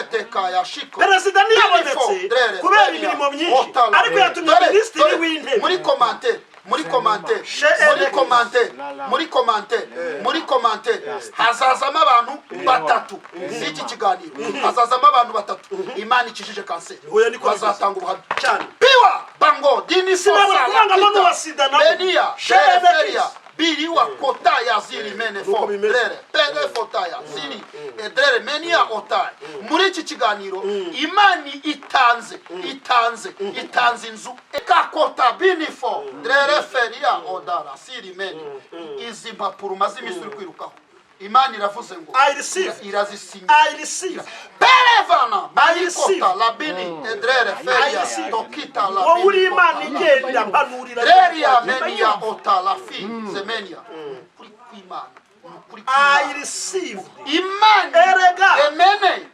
PDK ya Shiko perezida ntiyabonetse kubera imirimo myinshi ariko yatumye minisitiri w'intebe muri komante hazazamo abantu batatu z'iki kiganiro hazazamo abantu batatu Imana ikijije kanseri bazatanga ubuhamya cyane piwa bango dini sida benia sheferia biriwa kota ya ziri mene fo drere pele fota ya ziri drere menia otai muri iki kiganiro Imana itanze inzu ekakota binifo drere feria odara ziri mene izi mpapuro maze imisuri kwirukaho Imana iravuze ngo irazisinya Pelevana Malikota Labini Edrere Feria Tokita Labini uri Imana igenda mpanurira Reria Menia Otalafi Zemenia kuri Imana I received Imana erega emene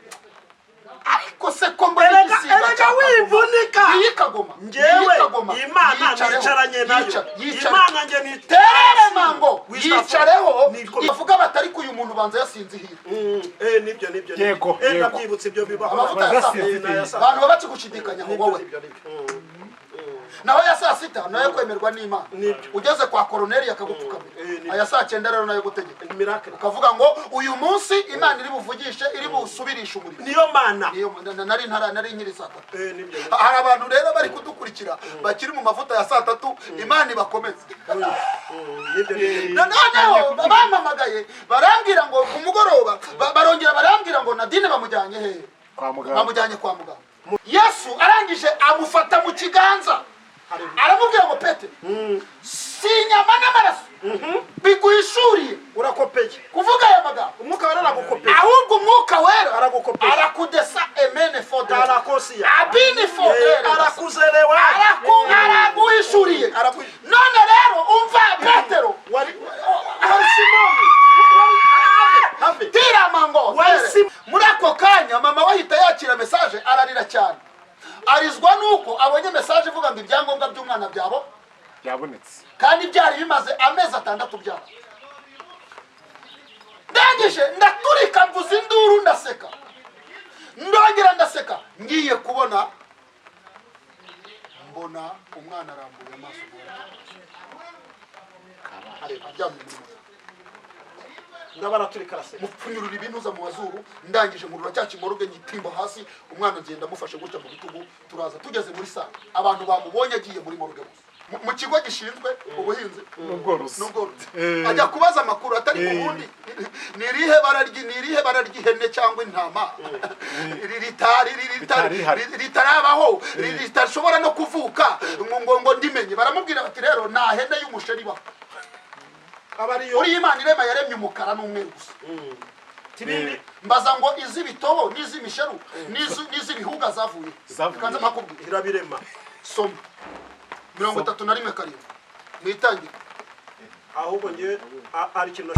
ariko se komba erega wivunika yikagoma ngewe Imana nicaranye nayo Imana nge nitere mango yicareho bavuga batari ku uyu muntu banza yasinze hira nibyo yego nabyibutse ibyo bibaho abantu babaci gushidikanya ngo wowe naho ya saa sita nayo kwemerwa n'Imana ugeze kwa koroneli yakagupfukamira aya saa 9 rero nayo gutegeka miracle ukavuga ngo uyu munsi Imana iri buvugishe iri busubirisha umurimo niyo mana nari nkiri saa 3 hari abantu rero bari kudukurikira bakiri mu mavuta ya saa 3 Imana ibakomeze noneho bamamagaye barambwira ngo ku mugoroba barongera barambwira ngo Nadine bamujyanye he bamujyanye kwa muganga Yesu arangije amufata mu kiganza aramubwira ngo Petero sinyama n'amaraso biguhishuriye urakopeye kuvuga aya magambo umwuka wera aragukopeye ahubwo umwuka wera aragukopeye arakudesa emene fodera arakosia abini fodera arakuzerewa araguhishuriye none rero umva Petero wari Simoni tira mango muri ako kanya mama wahita yakira message ararira cyane arizwa nuko abonye message ivuga ngo ibyangombwa by'umwana byabo byabonetse kandi byari bimaze amezi 6 byabo ndangije ndaturika mvuza induru ndaseka ndongera ndaseka ngiye kubona mbona umwana arambuye amaso ndabaraturika rase mupfunyurura ibinuza mu wazuru ndangije ngurura cyakimoroge nyitimba hasi umwana agenda mufashe gutya mu bitugu turaza tugeze muri saa abantu bamubonye agiye muri morgue mu kigo gishinzwe ubuhinzi n'ubworozi ajya kubaza amakuru atari kubundi nirihe bararyi cyangwa intama ritarabaho ritashobora no kuvuka ngo ndimenye baramubwira bati rero nta hene y'umusheri baho uri Imana irema yaremye umukara n'umweru gusa tibindi mbaza ngo izibitobo n'izimisheru n'izibihuga zavuye kanza makubwira irabirema soma 31 karindwi mwitangira ahubwo nge ari kintu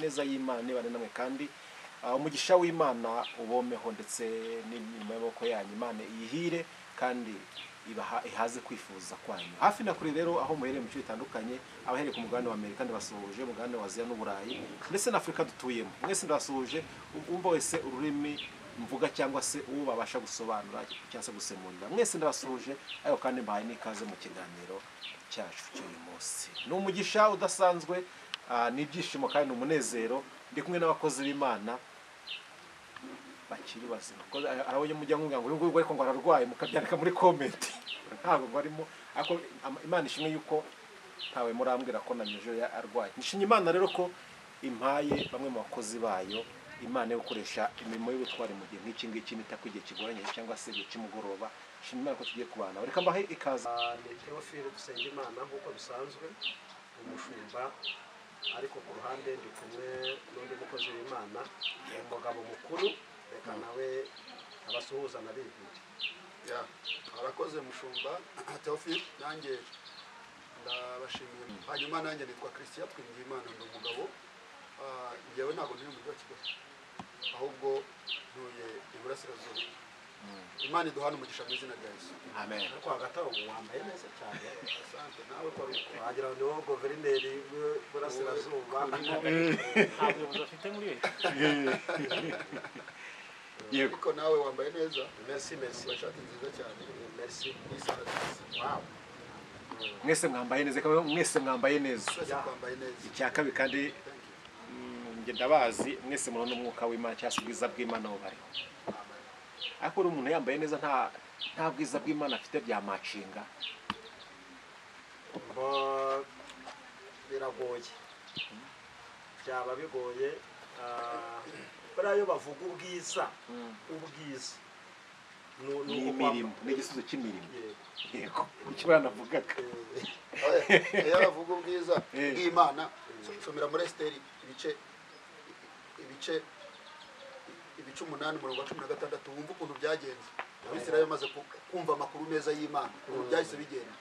neza y'Imana nibane namwe kandi umugisha w'Imana ubomeho ndetse n'imirimo y'amaboko yanyu Imana iyihire kandi ihaze kwifuza kwanyu hafi na kuri rero aho muhereye mu bice bitandukanye abahereye ku mugabane wa Amerika ndabasuhuje mugabane wa Aziya n'Uburayi ndetse na Afrika dutuyemo mwese ndabasuhuje umva wese ururimi mvuga cyangwa se uwo babasha gusobanura cyangwa se gusemurira mwese ndabasuhuje ayo kandi mbaye n'ikaze mu kiganiro cyacu cy'uyu munsi ni umugisha udasanzwe n'ibyishimo kandi n'umunezero ndi kumwe n'abakozi b'Imana bakiri bazima ko arabonye mujya ngo ngo ariko ngo ararwaye mukabyandika muri comment ntabwo barimo ako Imana ishimwe yuko ntawe murambwira ko nanyejo ya arwaye nishimye Imana rero ko impaye bamwe mu bakozi bayo Imana yo gukoresha imirimo y'ubutwari mu gihe nk'iki ngiki nitakw'igihe kigoranye cyangwa se igihe cy'umugoroba shimye Imana ko tugiye kubana reka mbahe ikaze ni Theophile dusenga Imana nk'uko bisanzwe umushumba ariko ku ruhande ndi kumwe n'undi mukozi w'Imana umugabo mukuru reka nawe abasuhuza nabibwira arakoze mushumba Theophile nanjye ndabashimiye hanyuma nanjye nitwa Christian twingiye Imana ndi umugabo yewe ntabwo ndi mu mujyi wa Kigali ahubwo ntuye iburasirazuba imana iduhana umugisha mu izina rya yesu. amen. ariko hagati aho wambaye neza cyane. Asante nawe ko wagira ngo ni wowe guverineri w'iburasirazuba. nta buyobozi afite muri we. Yego. ariko nawe wambaye neza. merci merci Ishati nziza cyane. merci. Isaha nziza. wow. Mwese mwambaye neza, kandi mwese mwambaye neza. Twese twambaye neza. Icya kabiri kandi njye ndabazi mwese murabona umwuka w'Imana cyangwa se ubwiza bw'Imana bubariho. Ariko uri umuntu yambaye neza nta bwiza bw'Imana afite byamacinga. Biragoye, byaba bigoye. Buriya iyo bavuga ubwiza Ni imirimo, ni igisubizo cy'imirimo. Yego. Yego, icyo baranavugaga. Iyo bavuga ubwiza bw'Imana, somera muri Esiteri ibice 8:16 wumva ukuntu byagenze. Abisirayeli bamaze kumva amakuru meza y'Imana, ukuntu byahise bigenda.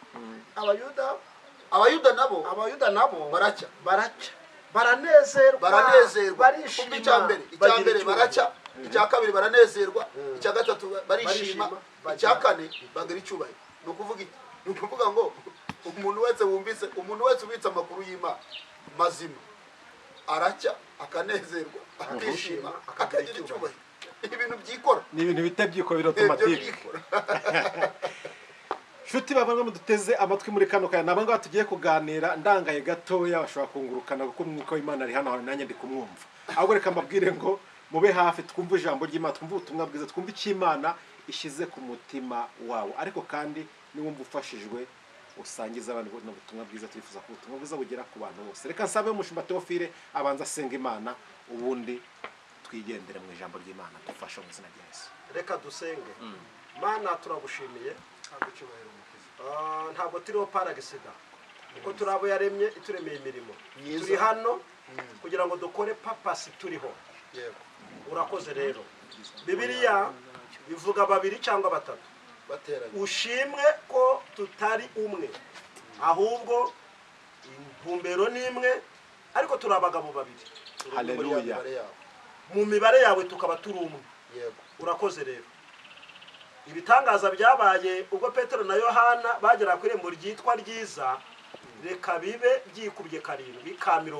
Abayuda nabo baracya. baranezerwa Umva icya mbere baracya, icya kabiri baranezerwa, icya gatatu barishima, icya kane bagira icyubahiro. Ni ukuvuga ngo umuntu wese ubitse amakuru y'Imana mazima aracya, akanezerwa, akishima, akagira icyubahiro. Ibintu byikora, Ni ibintu bitabyikora automatique. Shuti bavanga muduteze amatwi muri kano kaya nabanga tugiye kuganira ndangaye gatoya bashobora kungurukana kuko umwuka w'Imana ari hano nanjye ndi kumwumva. Ahubwo reka mbabwire ngo mube hafi twumve ijambo ry'Imana, twumve ubutumwa bwiza, twumve icyo Imana ishize ku mutima wawe. Ariko kandi niwumva ufashijwe usangiza abantu n'ubutumwa bwiza, twifuza ko ubutumwa bwiza bugera ku bantu bose. Reka nsabe umushumba Theophile abanza asenga Imana, ubundi twigendere mu ijambo ry'Imana. Dufashe mu izina rya Yesu. Reka dusenge. Mana turagushimiye. Ntabwo turiho paragisida kuko turi abo yaremye ituremeye imirimo. Turi hano kugira ngo dukore papasi turiho. Urakoze rero. Bibiliya bivuga babiri cyangwa batatu ushimwe ko tutari umwe, ahubwo intumbero ni imwe, ariko turi abagabo babiri. Haleluya. Mu mibare yawe tukaba turi umwe. Urakoze rero. Ibitangaza byabaye ubwo Petero na Yohana bagera kuri irembo ryitwa ryiza, reka bibe byikubye 7 ka 70.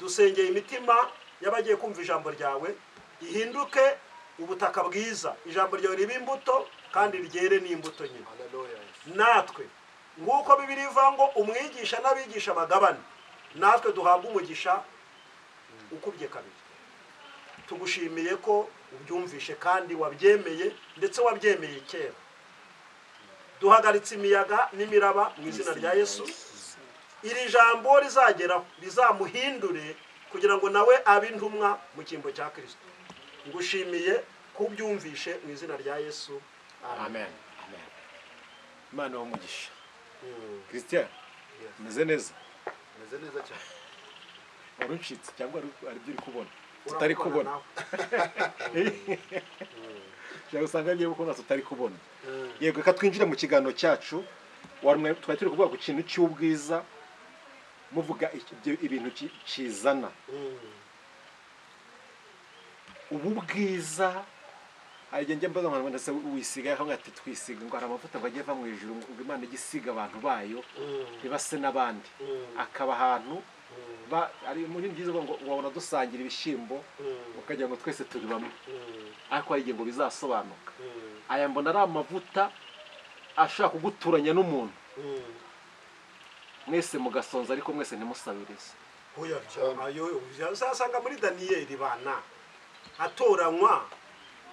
Dusengeye imitima y'abagiye kumva ijambo ryawe, ihinduke ubutaka bwiza, ijambo ryawe ribe imbuto kandi ryere n'imbuto nyine. Natwe nguko Bibiri ivuga ngo umwigisha n'abigisha bagabane, natwe duhabwa umugisha ukubye 2. Tugushimiye ko ubyumvishe kandi wabyemeye, ndetse wabyemeye kera. Duhagaritse imiyaga n'imiraba mu izina rya Yesu. Iri jambo rizageraho rizamuhindure kugira ngo nawe abe intumwa mu cyimbo cya Kristo. Ngushimiye ko ubyumvishe mu izina rya Yesu. Amen. Amen. Imana umugisha. Christian, meze neza cyane. Uruncitse cyangwa ari byo uri kubona? Tutari kubona. Cyangwa usanga ngiye gukora tutari kubona. Yego, reka twinjire mu kiganiro cyacu. Warumwe twari turi kuvuga ku kintu cy'ubwiza, muvuga ibintu kizana. Ubu bwiza ajye mbaza abantu ndetse wisiga aho ngati twisiga ngo hari amavuta ngo agiye va mu ijuru ngo Imana igisiga abantu bayo ntibase n'abandi. Akaba ahantu ari muri byiza ngo wabona dusangira ibishyimbo ukagira ngo twese turi bamwe, ariko hari igihe ngo bizasobanuka. Aya mbona ari amavuta ashaka kuguturanya n'umuntu, mwese mugasonza ariko mwese ntimusabirize. Oya ayo uzasanga muri Daniyeli bana atoranywa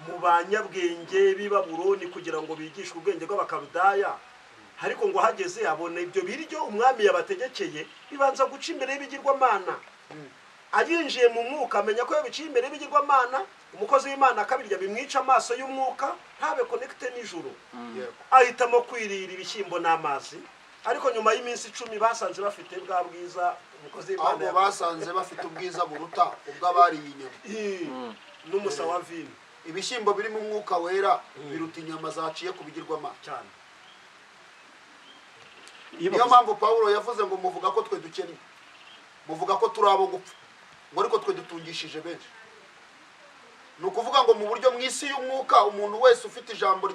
mu banyabwenge b'i Babuloni kugira ngo bigishwe ubwenge bw'Abakaludaya, ariko ngo hageze abona ibyo biryo umwami yabategekeye bibanza guca imbere y'ibigirwamana. Aginjiye mu mwuka amenya ko yabiciye imbere y'ibigirwamana, umukozi w'Imana akabirya bimwica amaso y'umwuka, ntabe connecte n'ijuru. Ahitamo kwirira ibishyimbo n'amazi, ariko nyuma y'iminsi 10 basanze bafite bwa bwiza. Umukozi w'Imana basanze bafite ubwiza buruta ubw'abariye inyama n'umusa wa vino. Ibishyimbo biri mu mwuka wera biruta inyama zaciye ku bigirwamana cyane. Niyo mpamvu Pawulo yavuze ngo muvuga ko twe dukennye, muvuga ko turi abo gupfa, ngo ariko twe dutungishije benshi. ni ukuvuga ngo mu buryo mu isi y'umwuka umuntu wese ufite ijambo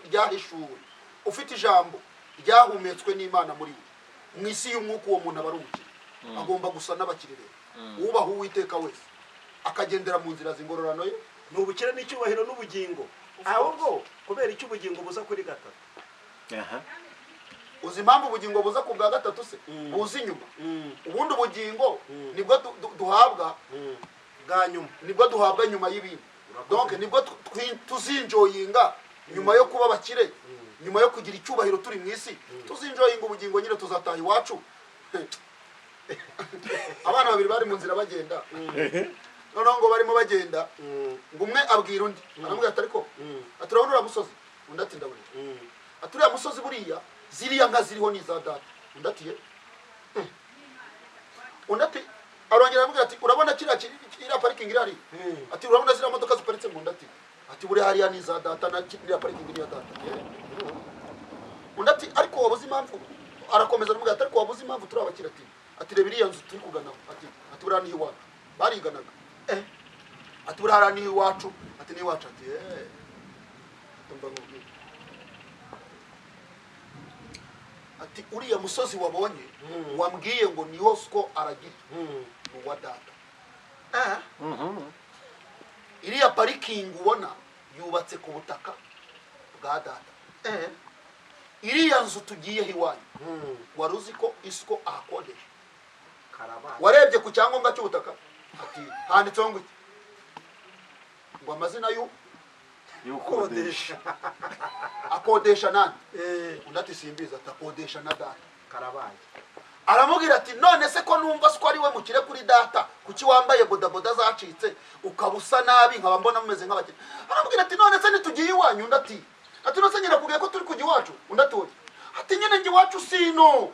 ryahishuwe ufite ijambo ryahumetswe n'Imana muri we mu isi y'umwuka uwo muntu aba ari umukire agomba gusa n'abakire rero ubaha Uwiteka wese akagendera mu nzira z'ingororano ye ni ubukire n'icyubahiro n'ubugingo ahubwo kubera icyo ubugingo buza kuri gatatu. uzi impamvu ubugingo buza ku bwa gatatu se buza inyuma ubundi ubugingo nibwo duhabwa bwa nyuma, nibwo duhabwa nyuma y'ibindi, donc nibwo tuzinjoyinga nyuma yo kuba bakire, nyuma yo kugira icyubahiro turi mu isi tuzinjoyinga ubugingo nyine tuzataha iwacu. Abana babiri bari mu nzira bagenda noneho ngo barimo bagenda ngo umwe abwira undi aramubwira ati ariko aturabona uriya musozi, undi ati ndabona ati uriya musozi buriya ziriya nka ziriho n'iza data, undi ati undi ati arongera aramubwira ati urabona kiriya parikingi iri hariya, ati urabona ziriya modoka ziparitse mu, undi ati buriya hariya n'iza data na kiriya parikingi niya data, undi ati ariko wabuze impamvu, arakomeza aramubwira ati ariko wabuze impamvu turi abakira, ati reba iriya nzu turi kuganaho, ati buriya niho iwacu bariganaga, ati buriya niho iwacu, ati niho iwacu, ati tumva nkubwira ati uriya musozi wabonye wambwiye ngo niho sko aragira uwa data, iriya parikingi ubona yubatse ku butaka bwa data, iriya nzu tugiyeho iwanyu wari uzi ko isiko ahakodesha, warebye ku cyangombwa cy'ubutaka ati handitseho ngo ngo amazina y'ukodesha akodesha nani, undi ati simbizi, ati akodesha na data. Karabaye aramubwira ati none se ko numva ko ari we mukire kuri data, kuki wambaye bodaboda zacitse ukaba usa nabi nkaba mbona mumeze nk'abakire? Aramubwira ati none se nitugiye iwanyu, undi ati nose nyirakubwiye ko turi kujya iwacu, undi ati nyine njye iwacu sino,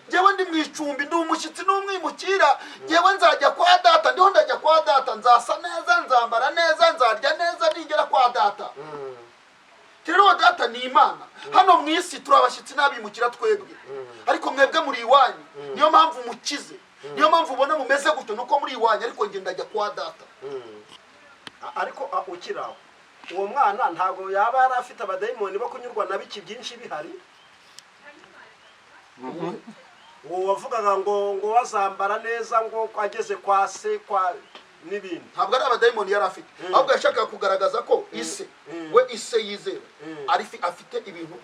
njyewe ndi mu icumbi, ndi umushyitsi n'umwimukira, njyewe nzajya kwa data, ndiho ndajya kwa data, nzasa neza, nzambara neza, nzarya neza ningera kwa data. Rero data ni Imana, hano mu isi turi abashyitsi n'abimukira twebwe, ariko mwebwe muri iwanyu, niyo mpamvu mukize, niyo mpamvu ubona mumeze gutyo, nuko muri iwanyu, ariko njye ndajya kwa data. Ariko ukiraho uwo mwana ntabwo yaba yari afite abadayimoni bo kunyurwa na biki byinshi bihari. Uwo wavugaga ngo wazambara neza ngo ageze kwa se kwa n'ibindi, ntabwo ari abadayimoni yari afite, ahubwo yashakaga kugaragaza ko ise we ise yizera afite ibintu,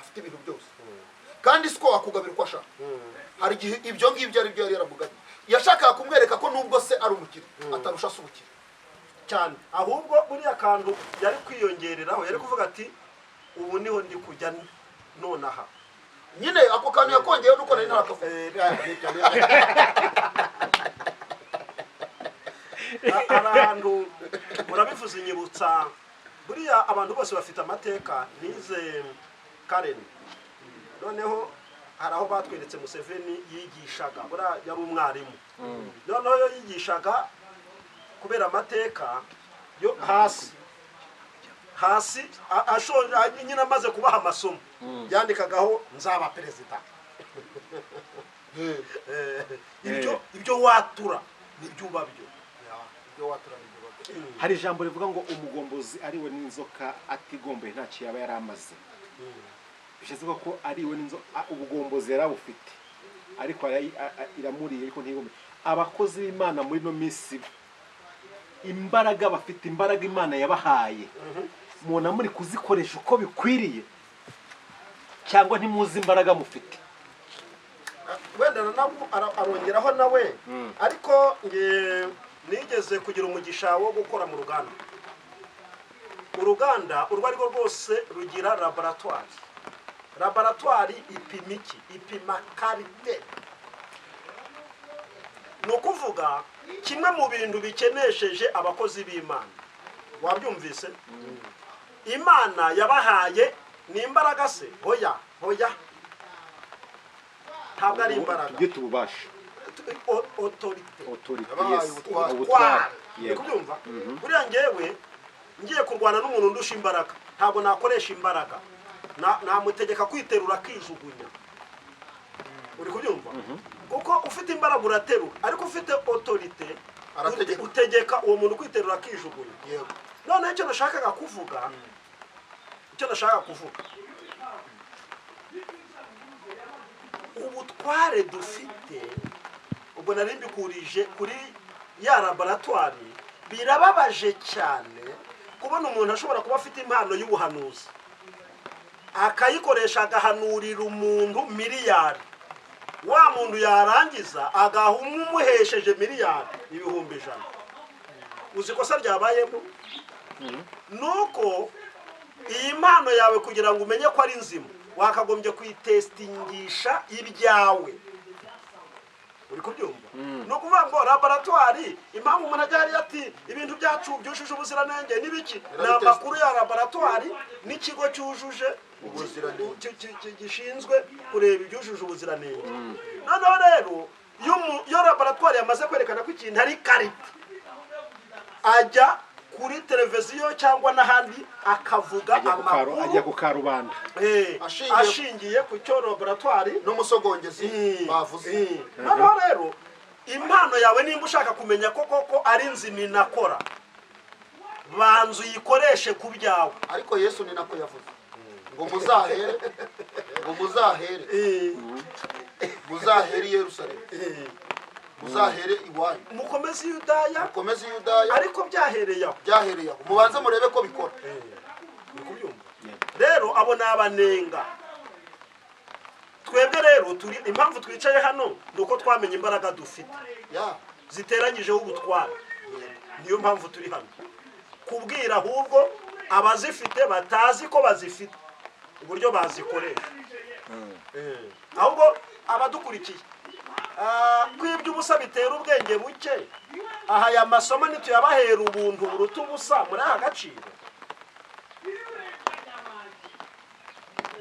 afite ibintu byose, kandi siko wakugabira uko ashaka. Hari igihe ibyo ngibyo ari byo yari yaramuganye, yashakaga kumwereka ko nubwo se ari umukire atarusha se ubukire cyane, ahubwo buriya kantu yari kwiyongereraho, yari kuvuga ati ubu niho ndi kujya nonaha, nyine ako kantu yakongeyeho nuko nari narakavuga. Ahantu murabivuze inyibutsa, buriya abantu bose bafite amateka. Nize Karen, noneho hari aho batweretse Museveni yigishaga, buriya yari umwarimu, noneho yo yigishaga kubera amateka yo hasi ashonje nyine amaze kubaha amasomo yandikagaho nzaba perezida. ibyo watura n'ibyuba byo. Hari ijambo rivuga ngo umugombozi ari we n'inzoka atigomboye ntacyo yaba yaramaze, bishize ko ari we n'inzoka ubugombozi yarabufite, ariko iramuriye ariko ntigombe. Abakozi b'Imana muri no minsi imbaraga bafite, imbaraga Imana yabahaye, mubona muri kuzikoresha uko bikwiriye cyangwa ntimuzi imbaraga mufite? Wenda nabo arongeraho nawe, ariko nigeze kugira umugisha wo gukora mu ruganda. Uruganda urwo ari rwo rwose rugira laboratoire ipima iki? Ipima karite. Ni ukuvuga kimwe mu bintu bikenesheje abakozi b'Imana, wabyumvise? Imana yabahaye ni imbaraga se? Hoya ntabwo ari imbaraga, gito ububasha, autorité, ubutwari. Kubyumva? Buriya ngewe ngiye kurwana n'umuntu ndusha imbaraga, ntabwo nakoresha imbaraga, namutegeka kwiterura akijugunya. Uri kubyumva? Kuko ufite imbaraga uraterura, ariko ufite autorité Arategeka. utegeka uwo muntu kwiterura akijugunya. yego Noneho icyo nashakaga kuvuga ubutware dufite ubwo nari mbikurije kuri ya laboratwari, birababaje cyane kubona umuntu ashobora kuba afite impano y'ubuhanuzi akayikoresha agahanurira umuntu miliyari, wa muntu yarangiza agaha umuhesheje miliyari ibihumbi 100. uzi ikosa ryabayemo nuko iyi mpano yawe kugira ngo umenye ko ari nzima wakagombye kuyitestingisha ibyawe. uri kubyumva? ni ukuvuga ngo laboratwari, impamvu umuntu ajya hariya ati ibintu byacu byujuje ubuziranenge n'ibiki, ni amakuru ya laboratwari n'ikigo cyujuje gishinzwe kureba ibyujuje ubuziranenge. noneho rero iyo laboratwari yamaze kwerekana ko ikintu ari karite, ajya kuri televiziyo cyangwa n'ahandi akavuga amakuru, ajya ku karubanda ashingiye ku cyo laboratwari n'umusogongezi bavuze. noneho rero impano yawe nimba ushaka kumenya ko koko ari nzima inakora, banza uyikoreshe ku byawe. ariko Yesu ni nako yavuze ngo muzahere muzahere i Yerusalemu, muzahere iwanyu, mukomeze Yudaya, mukomeze Yudaya, ariko byahereye aho mubanze murebe ko bikora. uri kubyumva? rero abo ni abanenga. twebwe rero impamvu twicaye hano ni uko twamenye imbaraga dufite ziteranyijeho ubutware. niyo mpamvu turi hano kubwira ahubwo abazifite batazi ko bazifite uburyo bazikoresha. ahubwo abadukurikiye kwibya ubusa bitera ubwenge buke. aha aya masomo ntituyabahera ubuntu buruta ubusa muri aha gaciro.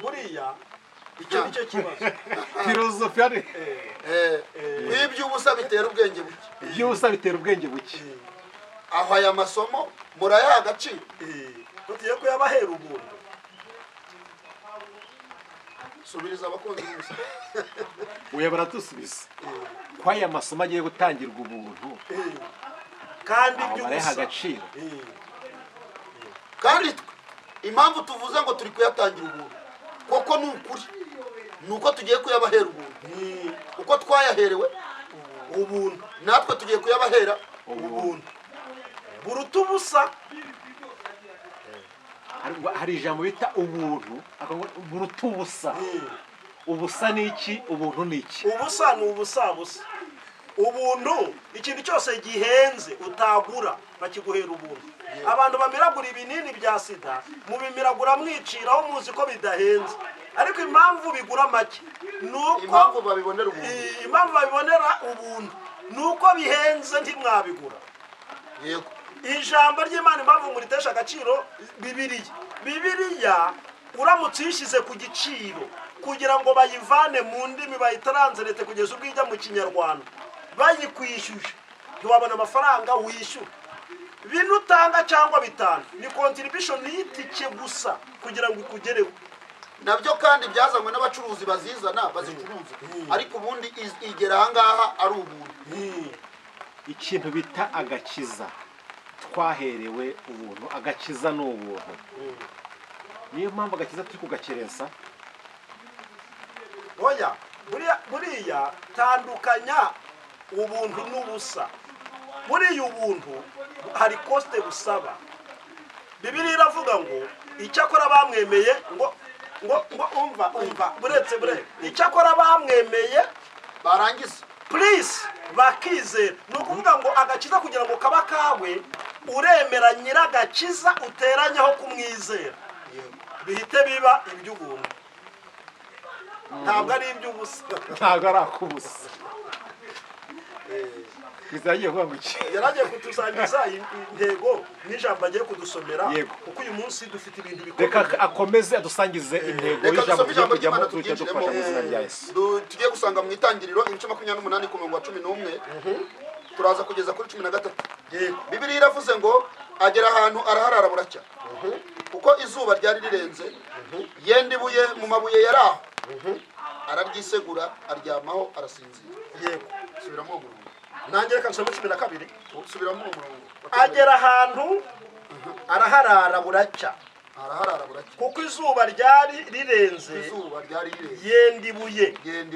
buriya icyo nicyo kibazo. filozofi ari kwibya ubusa bitera ubwenge buke. iby'ubusa bitera ubwenge buke. aho aya masomo murayaha agaciro. tugiye kuyabahera ubuntu. subiriza abakunzi b'ubusa. uya baratusubiza ko aya masomo agiye gutangirwa ubuntu kandi barayaha iby'ubusa agaciro. kandi impamvu tuvuze ngo turi kuyatangira ubuntu koko ni ukuri, ni uko tugiye kuyabahera ubuntu. uko twayaherewe ubuntu natwe tugiye kuyabahera ubuntu buruta ubusa. hari ijambo bita ubuntu buruta ubusa. ubusa ni iki? ubuntu ni iki? ubusa ni ubusabusa. ubuntu ikintu cyose gihenze utagura bakiguhera ubuntu. abantu bamiragura ibinini bya sida mubimiragura mwiciraho muzi ko bidahenze, ariko impamvu bigura make nuko impamvu babibonera ubuntu nuko bihenze ntimwabigura. yego ijambo ry'Imana impamvu muritesha agaciro Bibiliya uramutse uyishyize ku giciro kugira ngo bayivane mu ndimi bayitaranzerete kugeza ubwo ijya mu kinyarwanda bayikwishyuje ntiwabona amafaranga wishyura. bino utanga cyangwa bitanu ni contribution y'itike gusa kugira ngo ikugereho. nabyo kandi byazanywe n'abacuruzi bazizana bazicuruza, ariko ubundi igera ahangaha ari ubuntu. ikintu bita agakiza twaherewe ubuntu. agakiza ni ubuntu. niyo mpamvu agakiza turi kugakerensa. oya buriya tandukanya ubuntu n'ubusa. buriya ubuntu hari koste busaba. Bibiliya iravuga ngo icyakora bamwemeye ngo umva buretse icyakora bamwemeye barangiza please bakizera. ni ukuvuga ngo agakiza kugira ngo kaba kawe uremera nyiragakiza uteranyaho kumwizera bihite biba iby'ubuntu, ntabwo ari iby'ubusa. ntabwo ari akubusa. Kristo kuvuga ngo iki? yaragiye kutusangiza intego n'ijambo agiye kudusomera. Yego. kuko uyu munsi dufite ibintu bikomeye. reka akomeze adusangize intego y'ijambo tugiye kujyamo tujya dufasha mu izina rya Yesu. tugiye gusanga mu itangiriro ibice 28 ku murongo wa 11 turaza kugeza kuri 13. Bibiliya iravuze ngo agera ahantu araharara buracya kuko izuba ryari rirenze, yenda ibuye mu mabuye yari aho araryisegura aryamaho arasinzira. yego subiramo burundu. nanjye reka nsome 12 subiramo umurongo agera ahantu araharara buracya araharara buracya kuko izuba ryari rirenze izuba ryari rirenze yenda ibuye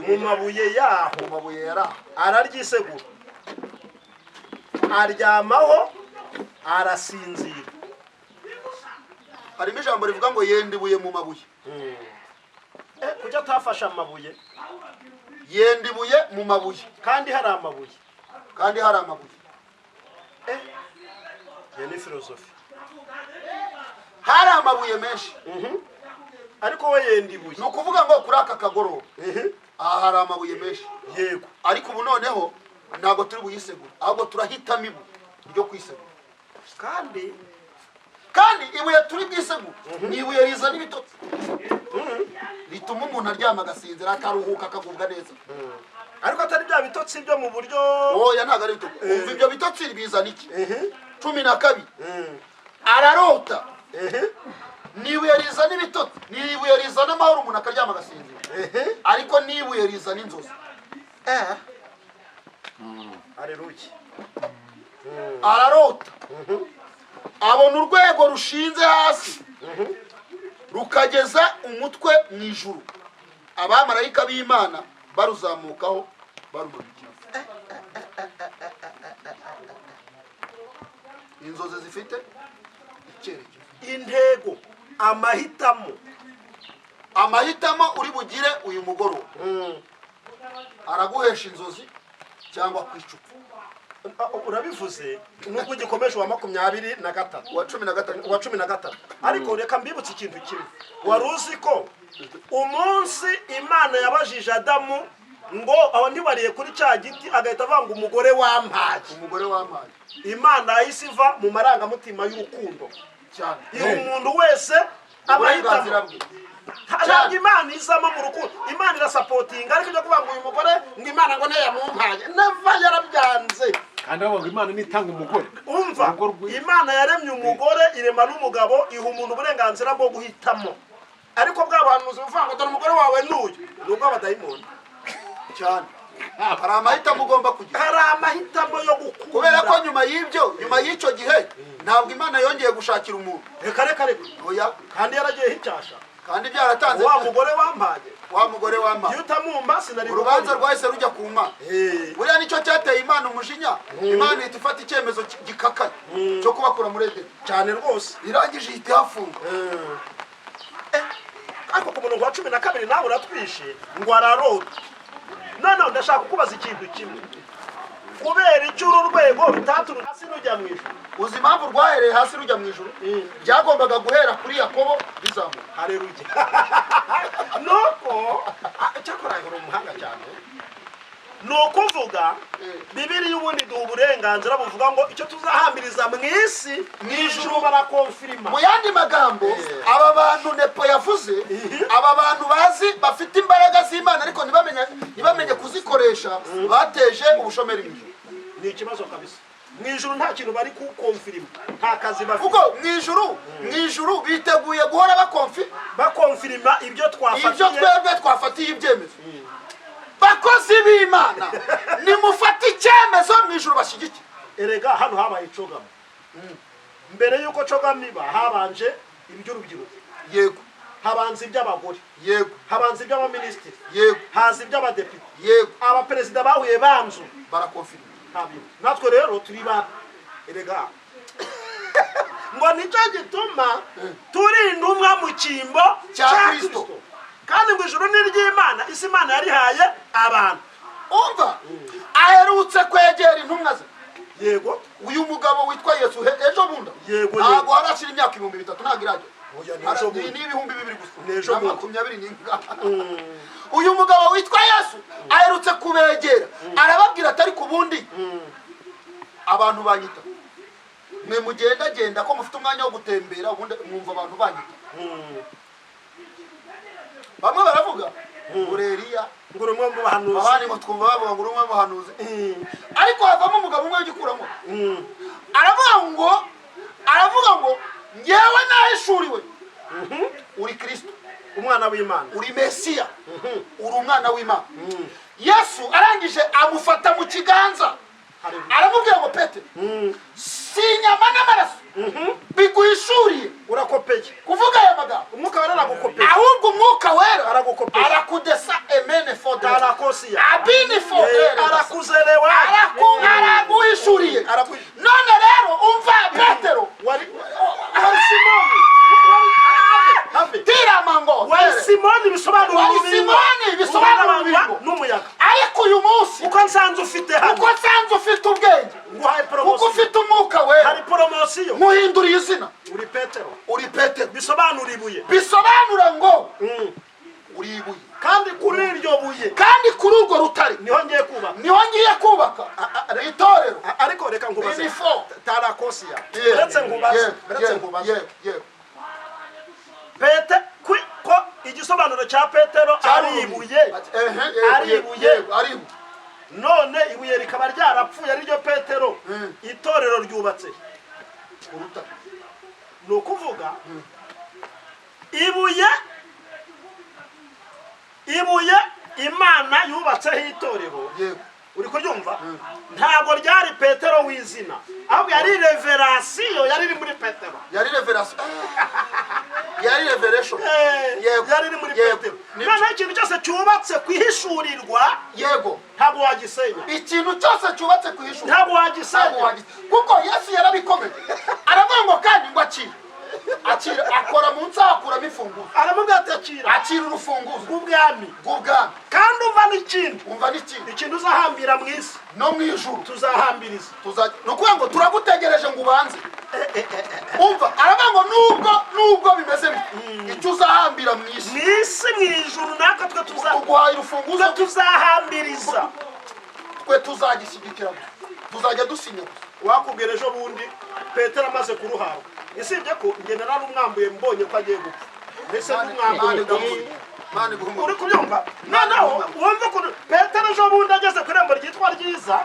mu mabuye yaho mu mabuye yaraho araryisegura aryamaho arasinzira. harimo ijambo rivuga ngo yenda ibuye mu mabuye. Kuki atafashe amabuye? Yenda ibuye mu mabuye kandi hari amabuye. kandi hari amabuye. Iyo ni filozofi. Hari amabuye menshi ariko we yenda ibuye. ni ukuvuga ngo kuri aka kagoroba aha hari amabuye menshi. Yego. ariko ubu noneho ntabwo turi buyisegura ahubwo turahitamo ibuye ryo kwisegura. kandi ibuye turi bwisegura ni ibuye rizana ibitotsi rituma umuntu aryama agasinzira akaruhuka akagubwa neza. ariko atari bya bitotsi byo mu buryo oya ntabwo ari bitotsi. umva ibyo bitotsi bizana iki? 12 ararota. ni ibuye rizana ibitotsi, ni ibuye rizana amahoro umuntu akaryama agasinzira. ariko ni ibuye rizana inzozi. Haleluya. ararota abona urwego rushinze hasi rukageza umutwe mu ijuru, abamarayika b'Imana baruzamukaho barumurikira. inzozi zifite icyerekezo, intego, amahitamo uri bugire uyu mugoroba araguhesha inzozi cyangwa kwicupa. urabivuze nubwo gikomeje wa 23 wa 13 ariko reka mbibutse ikintu kimwe. Waruzi ko umunsi Imana yabajije Adamu ngo aho ntibariye kuri cya giti agahita avanga umugore wampaye. Imana yahise mu marangamutima y'urukundo cyane. umuntu wese amahitamo. Ntabwo Imana izamo mu rukundo. Imana irasapotinga ariko ibyo kuvuga ngo uyu mugore ngo Imana ngo ntiyamumpaye neva yarabyanze. kandi bavuga Imana nitanga umugore. Umva, Imana yaremye umugore irema n'umugabo iha umuntu uburenganzira bwo guhitamo. ariko bw'abahanuzi buvuga ngo dore umugore wawe n'uyu nubwo abadayimoni cyane. hari amahitamo ugomba kugira. hari amahitamo yo gukunda. kubera ko nyuma y'icyo gihe ntabwo Imana yongeye gushakira umuntu. reka oya, kandi yaragiye hicyasha kandi byaratanze. wa mugore wampaye iyo utamwumva sinari urubanza rwahise rujya ku Mana. buriya nicyo cyateye Imana umujinya. Imana ihita ifata icyemezo gikakaye cyo kubakura muri Edeni cyane rwose. irangije ihita ihafunga. ariko ku murongo wa 12 nawe uratwishe ngo ararota. none ndashaka kukubaza ikintu kimwe. kubera icyo uru rwego rutaturutse hasi rujya mu ijuru. uzi impamvu rwahereye hasi rujya mu ijuru? byagombaga guhera kuri Yakobo bizamuka. Haleluya. nuko cyakora uri umuhanga cyane. nukuvuga Bibiliya ubundi duha uburenganzira buvuga ngo icyo tuzahambiriza mu isi mu ijuru barakonfirima. mu yandi magambo aba bantu Nepo yavuze, aba bantu bazi bafite imbaraga z'Imana ariko ntibamenye kuzikoresha, bateje ubushomeri mu ijuru. ni ikibazo kabisa. mu ijuru nta kintu bari kukonfirima, nta kazi bafite. kuko mu ijuru biteguye guhora bakonfirima ibyo twebwe twafatiye ibyemezo. bakozi b'Imana nimufata icyemezo mu ijuru bashyigikira. erega hano habaye cogama. mbere yuko cogama iba habanje iby'urubyiruko. yego. habanza iby'abagore. yego. habanza iby'abaminisitiri. yego. haza iby'abadepite. yego. abaperezida bahuye banzu barakonfirima. natwe rero turi ba erega ngo nicyo gituma turinda umwe mu cyimbo cya Kristo. kandi ngo ijuru ni ry'Imana, isi Imana yarihaye abantu. umva, aherutse kwegera intumwa ze. yego. uyu mugabo witwa Yesu ejo bundi. yego. ntabwo harashira imyaka 3000 ntabwo irajya. ni 2000 gusa. Nejo 20 uyu mugabo witwa Yesu aherutse kubegera arababwira atari ku bundi abantu banyita mwe mugenda ko mufite umwanya wo gutembera ubundi mwumva abantu banyita. bamwe baravuga ngo Eliya ngo rumwe mu bahanuzi, abandi ngo twumva bavuga ngo rumwe mu bahanuzi. ariko havamo umugabo umwe ugikuramo aravuga ngo ngewe nahishuriwe uri Kristo, umwana w'Imana, uri Mesiya, uri umwana w'Imana. Yesu arangije amufata mu kiganza aramubwira ngo Petero si inyama n'amaraso biguhishuriye urakopeye kuvuga aya magambo umwuka wera aragukopeye ahubwo umwuka wera aragukopeye arakudesa emene fodere arakosia abini fodere arakuzelewa araguhishuriye none rero umva Petero wari Simoni tira mango wari Simoni bisobanura n'umuyaga ariko uyu munsi uko nsanze ufite hano uko nsanze ufite ubwenge nguhaye uko poromosiyo ufite umwuka wera hari poromosiyo muhinduriye izina uri Petero bisobanura ibuye bisobanura ngo uri ibuye kandi kuri iryo buye kandi kuri urwo rutare niho ngiye kubaka itorero ariko reka nkubaze Inifo. tarakosia Yeah. uretse nkubaze Pete ko igisobanuro cya Petero ari ibuye none ibuye rikaba ryarapfuye ari ryo Petero itorero ryubatse ni ukuvuga ibuye Imana yubatseho itorero uri kuryumva ntabwo ryari Petero w'izina ahubwo yari reverasiyo yari iri muri Petero yari revelation yari revelation yari iri muri Petero noneho ikintu cyose cyubatse kwihishurirwa yego ntabwo wagisenya ikintu cyose cyubatse kwishura ntabwo wagisenya kuko Yesu yarabikomeje aravuga ngo kandi ngo akira akora munsi akuramo imfunguzo aramubwira ati akira urufunguzo rw'ubwami kandi umva n'ikindi ikintu uzahambira mu isi no mu ijuru tuzahambiriza ni ukuvuga ngo turagutegereje ngo ubanze umva aravuga ngo nubwo bimeze bityo icyo uzahambira mu isi mu ijuru natwe twe tuguhaye urufunguzo tuzahambiriza twe tuzagishyigikira tuzajya dusinya wakubwira ejo bundi Petero amaze kuruhabwa isibye ko ngenda narumwambuye mbonye ko agiye gupfa mbese n'umwambuye uri kubyumva noneho wumva ko Petero ejo bundi ageze ku irembo ryitwa ryiza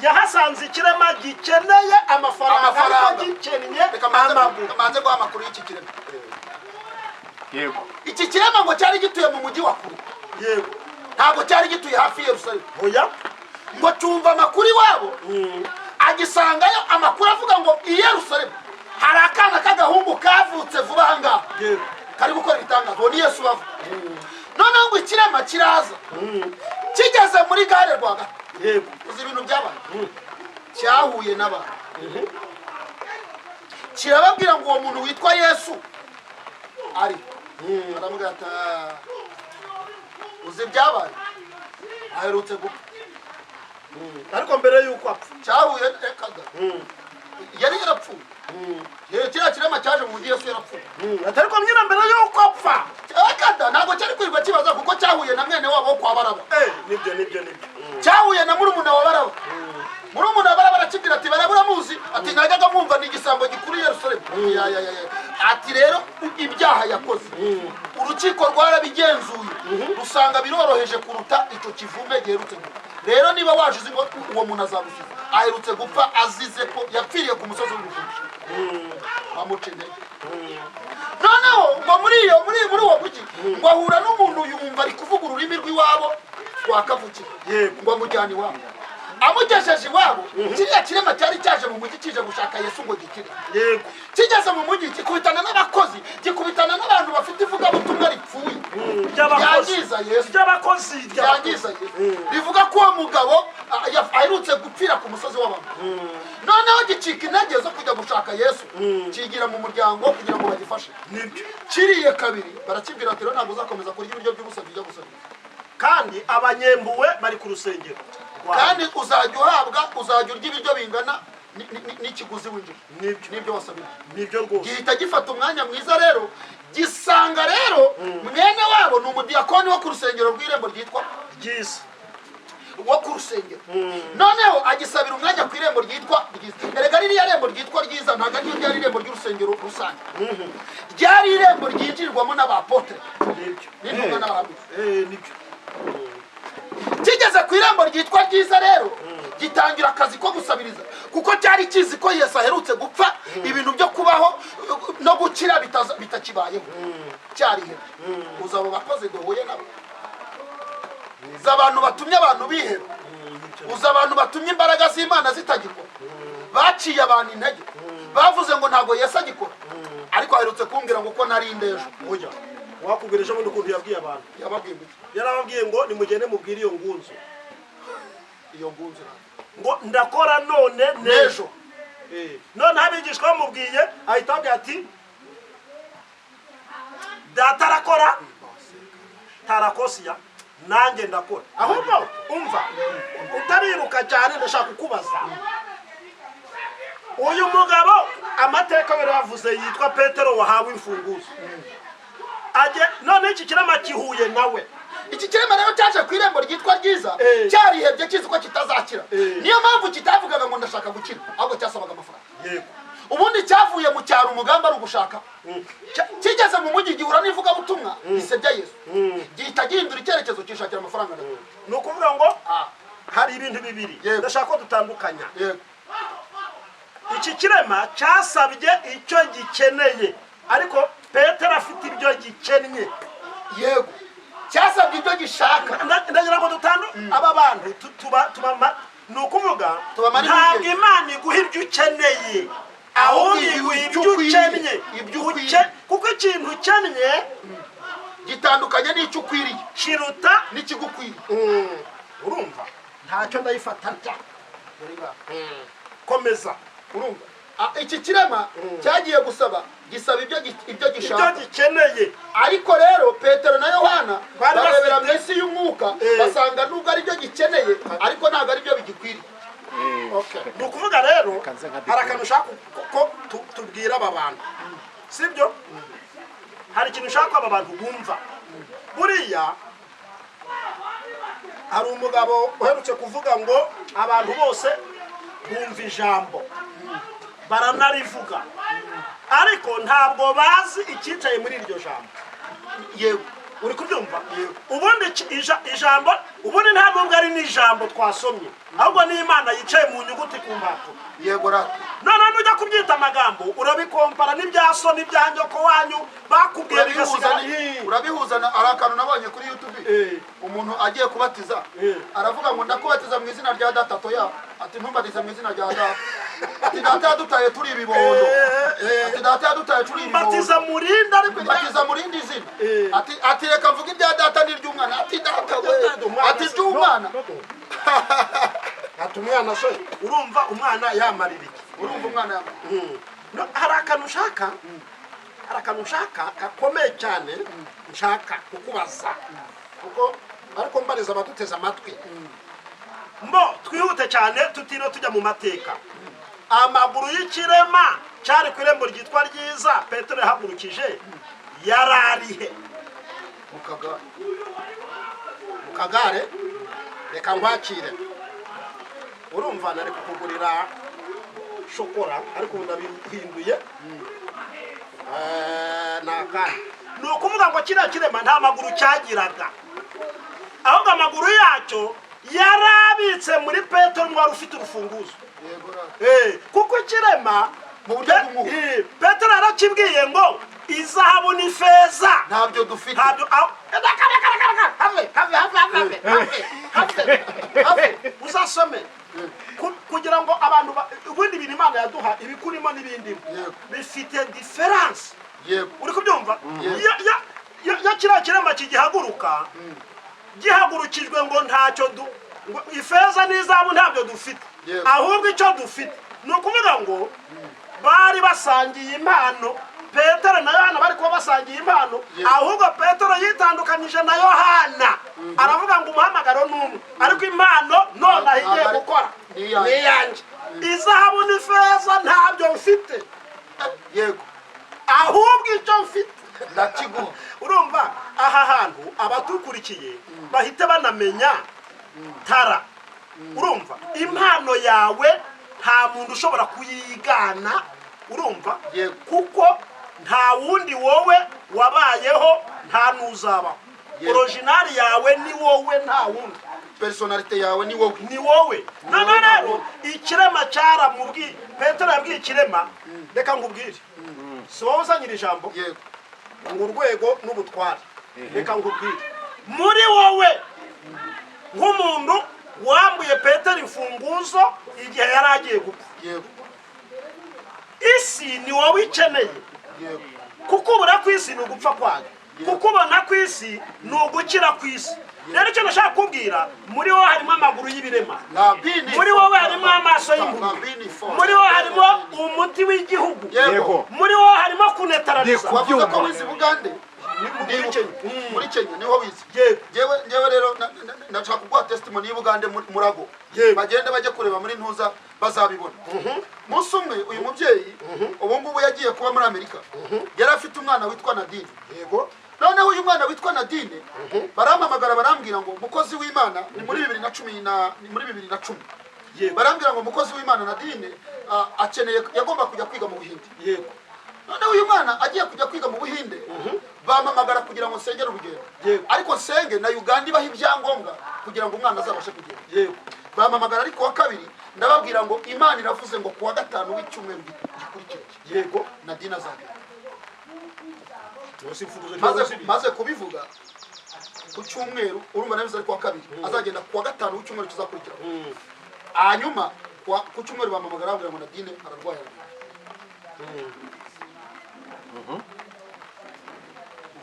yahasanze ikirema gikeneye amafaranga ariko gikennye amaguru kamanze guha amakuru y'iki kirema yego iki kirema ngo cyari gituye mu mujyi wa kure yego ntabwo cyari gituye hafi ya Yerusalemu oya ngo cyumva amakuru iwabo agisangayo amakuru avuga ngo i Yerusalemu hari akana k'agahungu kavutse vuba aha ngaha kari gukora ibitangaza uwo ni Yesu bavuga noneho ngo ikirema kiraza kigeze muri gare rwagati uzi ibintu byabaye cyahuye n'abantu kirababwira ngo uwo muntu witwa Yesu ari baramubwira ati uzi ibyabaye aherutse gupfa ariko mbere y'uko apfa cyahuye n'ekaga yari yarapfuye kiriya kirema cyaje mu mujyi Yesu yarapfuye ariko nyine mbere y'uko apfa ekada ntabwo cyari kwirirwa kibaza kuko cyahuye na mwene wabo wo kwa Baraba nibyo cyahuye na murumuna wa Baraba murumuna wa Baraba arakibwira ati Baraba muzi ati najyaga mwumva ni igisambo gikuru Yerusalemu ati rero ibyaha yakoze urukiko rwarabigenzuye rusanga biroroheje kuruta icyo kivume giherutse rero niba waje uzi ngo uwo muntu azagusiza aherutse gupfa azize ko yapfiriye ku musozi w'ibijumba bamucene noneho ngo muri uwo mujyi ngo ahura n'umuntu yumva ari kuvuga ururimi rw'iwabo rwakavukira ngo amujyane iwabo amugejeje iwabo kiriya kirema cyari cyaje mu mujyi kije gushaka Yesu ngo gikire kigeze mu mujyi gikubitana n'abakozi gikubitana n'abantu bafite ivugabutumwa ripfuye ryangiza Yesu rivuga ko uwo mugabo aherutse gupfira ku musozi w'abantu noneho gicika intege zo kujya gushaka Yesu kigira mu muryango kugira ngo bagifashe kiriye kabiri barakibwira ati ntabwo uzakomeza kurya ibiryo by'ubusa bijya gusabira kandi abanyembuwe bari ku rusengero kandi uzajya urya ibiryo bingana n'ikiguzi winjira nibyo wasabira nibyo rwose gihita gifata umwanya mwiza rero gisanga rero mwene wabo ni umudiyakoni wo ku rusengero rw'irembo ryitwa ryiza wo ku rusengero noneho agisabira umwanya ku irembo ryitwa ryiza erega ririya rembo ryitwa ryiza ntabwo ari ryari irembo ry'urusengero rusange ryari irembo ryinjirwamo n'abapotere n'intumwa n'abahanuzi nibyo kigeze ku irembo ryitwa ryiza rero gitangira akazi ko gusabiriza kuko cyari kizi ko Yesu aherutse gupfa ibintu byo kubaho no gukira bitakibayeho cyarihe uzabo bakoze duhuye nabo z'abantu batumye abantu bihera uza abantu batumye imbaraga z'Imana zitagikora baciye abantu intege bavuze ngo ntabwo Yesu agikora ariko aherutse kumbwira ngo ko nari indejo oya wakubwirije ngo ukuntu yabwiye abantu yababwiye yarababwiye ngo nimugende mubwire iyo ngunzu ngo ngo ndakora none nejo none abigishwa bamubwiye ahita abwira ati data arakora tarakosiya nanjye ndakora ahubwo umva utariruka cyane ndashaka kukubaza uyu mugabo amateka we yavuze yitwa Petero wahawe imfunguzo none iki kirema kihuye nawe iki kirema rero cyaje ku irembo ryitwa ryiza cyarihebye kizi ko kitazakira niyo mpamvu kitavugaga ngo ndashaka gukira ahubwo cyasabaga amafaranga yego ubundi cyavuye mu cyaro umugambi ari ugushaka kigeze mu mujyi gihura n'ivugabutumwa gisebya Yesu gihita gihindura icyerekezo kishakira amafaranga ni ukuvuga ngo hari ibintu bibiri ndashaka ko dutandukanya iki kirema cyasabye icyo gikeneye ariko Petero afite ibyo gikennye yego cyasabye ibyo gishaka ndagira ngo aba bantu ni ukuvuga ntabwo Imana iguha ibyo ukeneye ahubwo iguha ibyo ukennye kuko ikintu ukennye gitandukanye n'icyo ukwiriye kiruta n'ikigukwiriye urumva ntacyo ndayifata nta komeza urumva iki kirema cyagiye gusaba gisaba ibyo gishaka ibyo gikeneye ariko rero Petero na Yohana barebera mu isi y'umwuka basanga nubwo ari byo gikeneye ariko ntabwo ari byo bigikwiriye ni ukuvuga rero hari akantu ushaka ko tubwira aba bantu sibyo hari ikintu ushaka ko aba bantu bumva buriya hari umugabo uherutse kuvuga ngo abantu bose bumva ijambo baranarivuga ariko ntabwo bazi icyicaye muri iryo jambo yego uri kubyumva ubundi ijambo ubundi nta nubwo ari n'ijambo twasomye ahubwo ni Imana yicaye mu nyuguti ku mpapuro yego rata none nujya kubyita amagambo urabikompara n'ibya so n'ibya nyoko wanyu bakubwiye bigasigara urabihuza ari akantu nabonye kuri YouTube umuntu agiye kubatiza aravuga ngo ndakubatiza mu izina rya data toya ati ntumbatize mu izina rya data ati data yadutaye turi ibibondo ati data yadutaye turi ibibondo batiza murinda ariko batiza murindi izina ati reka mvuga ibya data n'iry'umwana ati data we ati ry'umwana ati umwana so urumva umwana yamarira iki urumva umwana hari akantu ushaka gakomeye cyane nshaka kukubaza kuko ariko mbariza abaduteze amatwi twihute cyane tutiriwe tujya mu mateka amaguru y'ikirema cyari ku irembo ryitwa ryiza Petero yahagurukije yararihe mu kagare reka nkwakire urumva nari kukugurira shokora ariko ndabihinduye nakandi ni ukuvuga ngo kiriya kirema nta maguru cyagiraga ahubwo amaguru yacyo yarabitse muri Petero wari ufite urufunguzo kuko ikirema mu buryo bw'umwuka Petero yarakibwiye ngo izahabu n'ifeza ntabyo dufite uzasome kugira ngo abantu ubundi ibintu Imana yaduha ibikurimo n'ibindi bifite diferanse uri kubyumva ya kiriya kirema kigihaguruka gihagurukijwe ngo ntacyo ifeza n'izahabu ntabyo dufite ahubwo icyo dufite ni ukuvuga ngo bari basangiye impano Petero na Yohana bari kuba basangiye impano ahubwo Petero yitandukanije na Yohana aravuga ngo umuhamagaro n'umwe ariko impano none ahigiye gukora ni yanjye izahabu n'ifeza ntabyo mfite yego ahubwo icyo mfite ndakiguha urumva aha hantu abatukurikiye bahite banamenya tara urumva impano yawe nta muntu ushobora kuyigana urumva kuko nta wundi wowe wabayeho nta nuzabaho original yawe ni wowe nta wundi personality yawe ni wowe ni wowe none rero ikirema cyaramubwiye Petero yabwiye ikirema reka ngubwire si wowe uzanyira ijambo ngo urwego n'ubutware reka ngubwire muri wowe nk'umuntu wambuye Petero imfunguzo igihe yari agiye gupfa. yego Isi ni wowe ikeneye, yego kuko ubura ku isi ni ugupfa kwayo, kuko ubona ku isi ni ugukira ku isi. Rero icyo nashaka kubwira, muri wowe harimo amaguru y'ibirema, muri wowe harimo amaso y'impumyi, muri wowe harimo umuti w'igihugu, yego muri wowe harimo kunetarariza. wavuze ko wizi Bugande muri Kenya niho wizi. Jewe rero nashaka kuguha testimony y'Ubugande murago, bagende bajye kureba muri ntuza bazabibona. Musi umwe uyu mubyeyi ubu ngubu yagiye kuba muri Amerika, yari afite umwana witwa Nadine. Yego. Noneho uyu mwana witwa Nadine barampamagara barambwira ngo mukozi w'Imana, ni muri 2010 barambwira ngo mukozi w'Imana Nadine akeneye yagomba kujya kwiga mu Buhinde. Yego. Noneho uyu mwana agiye kujya kwiga mu Buhinde, bampamagara kugira ngo nsengere urugendo, ariko nsenge na Uganda ibaha ibyangombwa kugira ngo umwana azabashe kugenda. Yego. Bampamagara ariko wa kabiri ndababwira ngo Imana iravuze ngo kuwa gatanu w'icyumweru gikurikira. Yego. Nadine azagenda. Maze maze kubivuga ku cyumweru, urumva nabize ariko wa kabiri azagenda kuwa gatanu w'icyumweru kizakurikira. Hanyuma ku cyumweru bampamagara bambwira ngo Nadine ararwaye.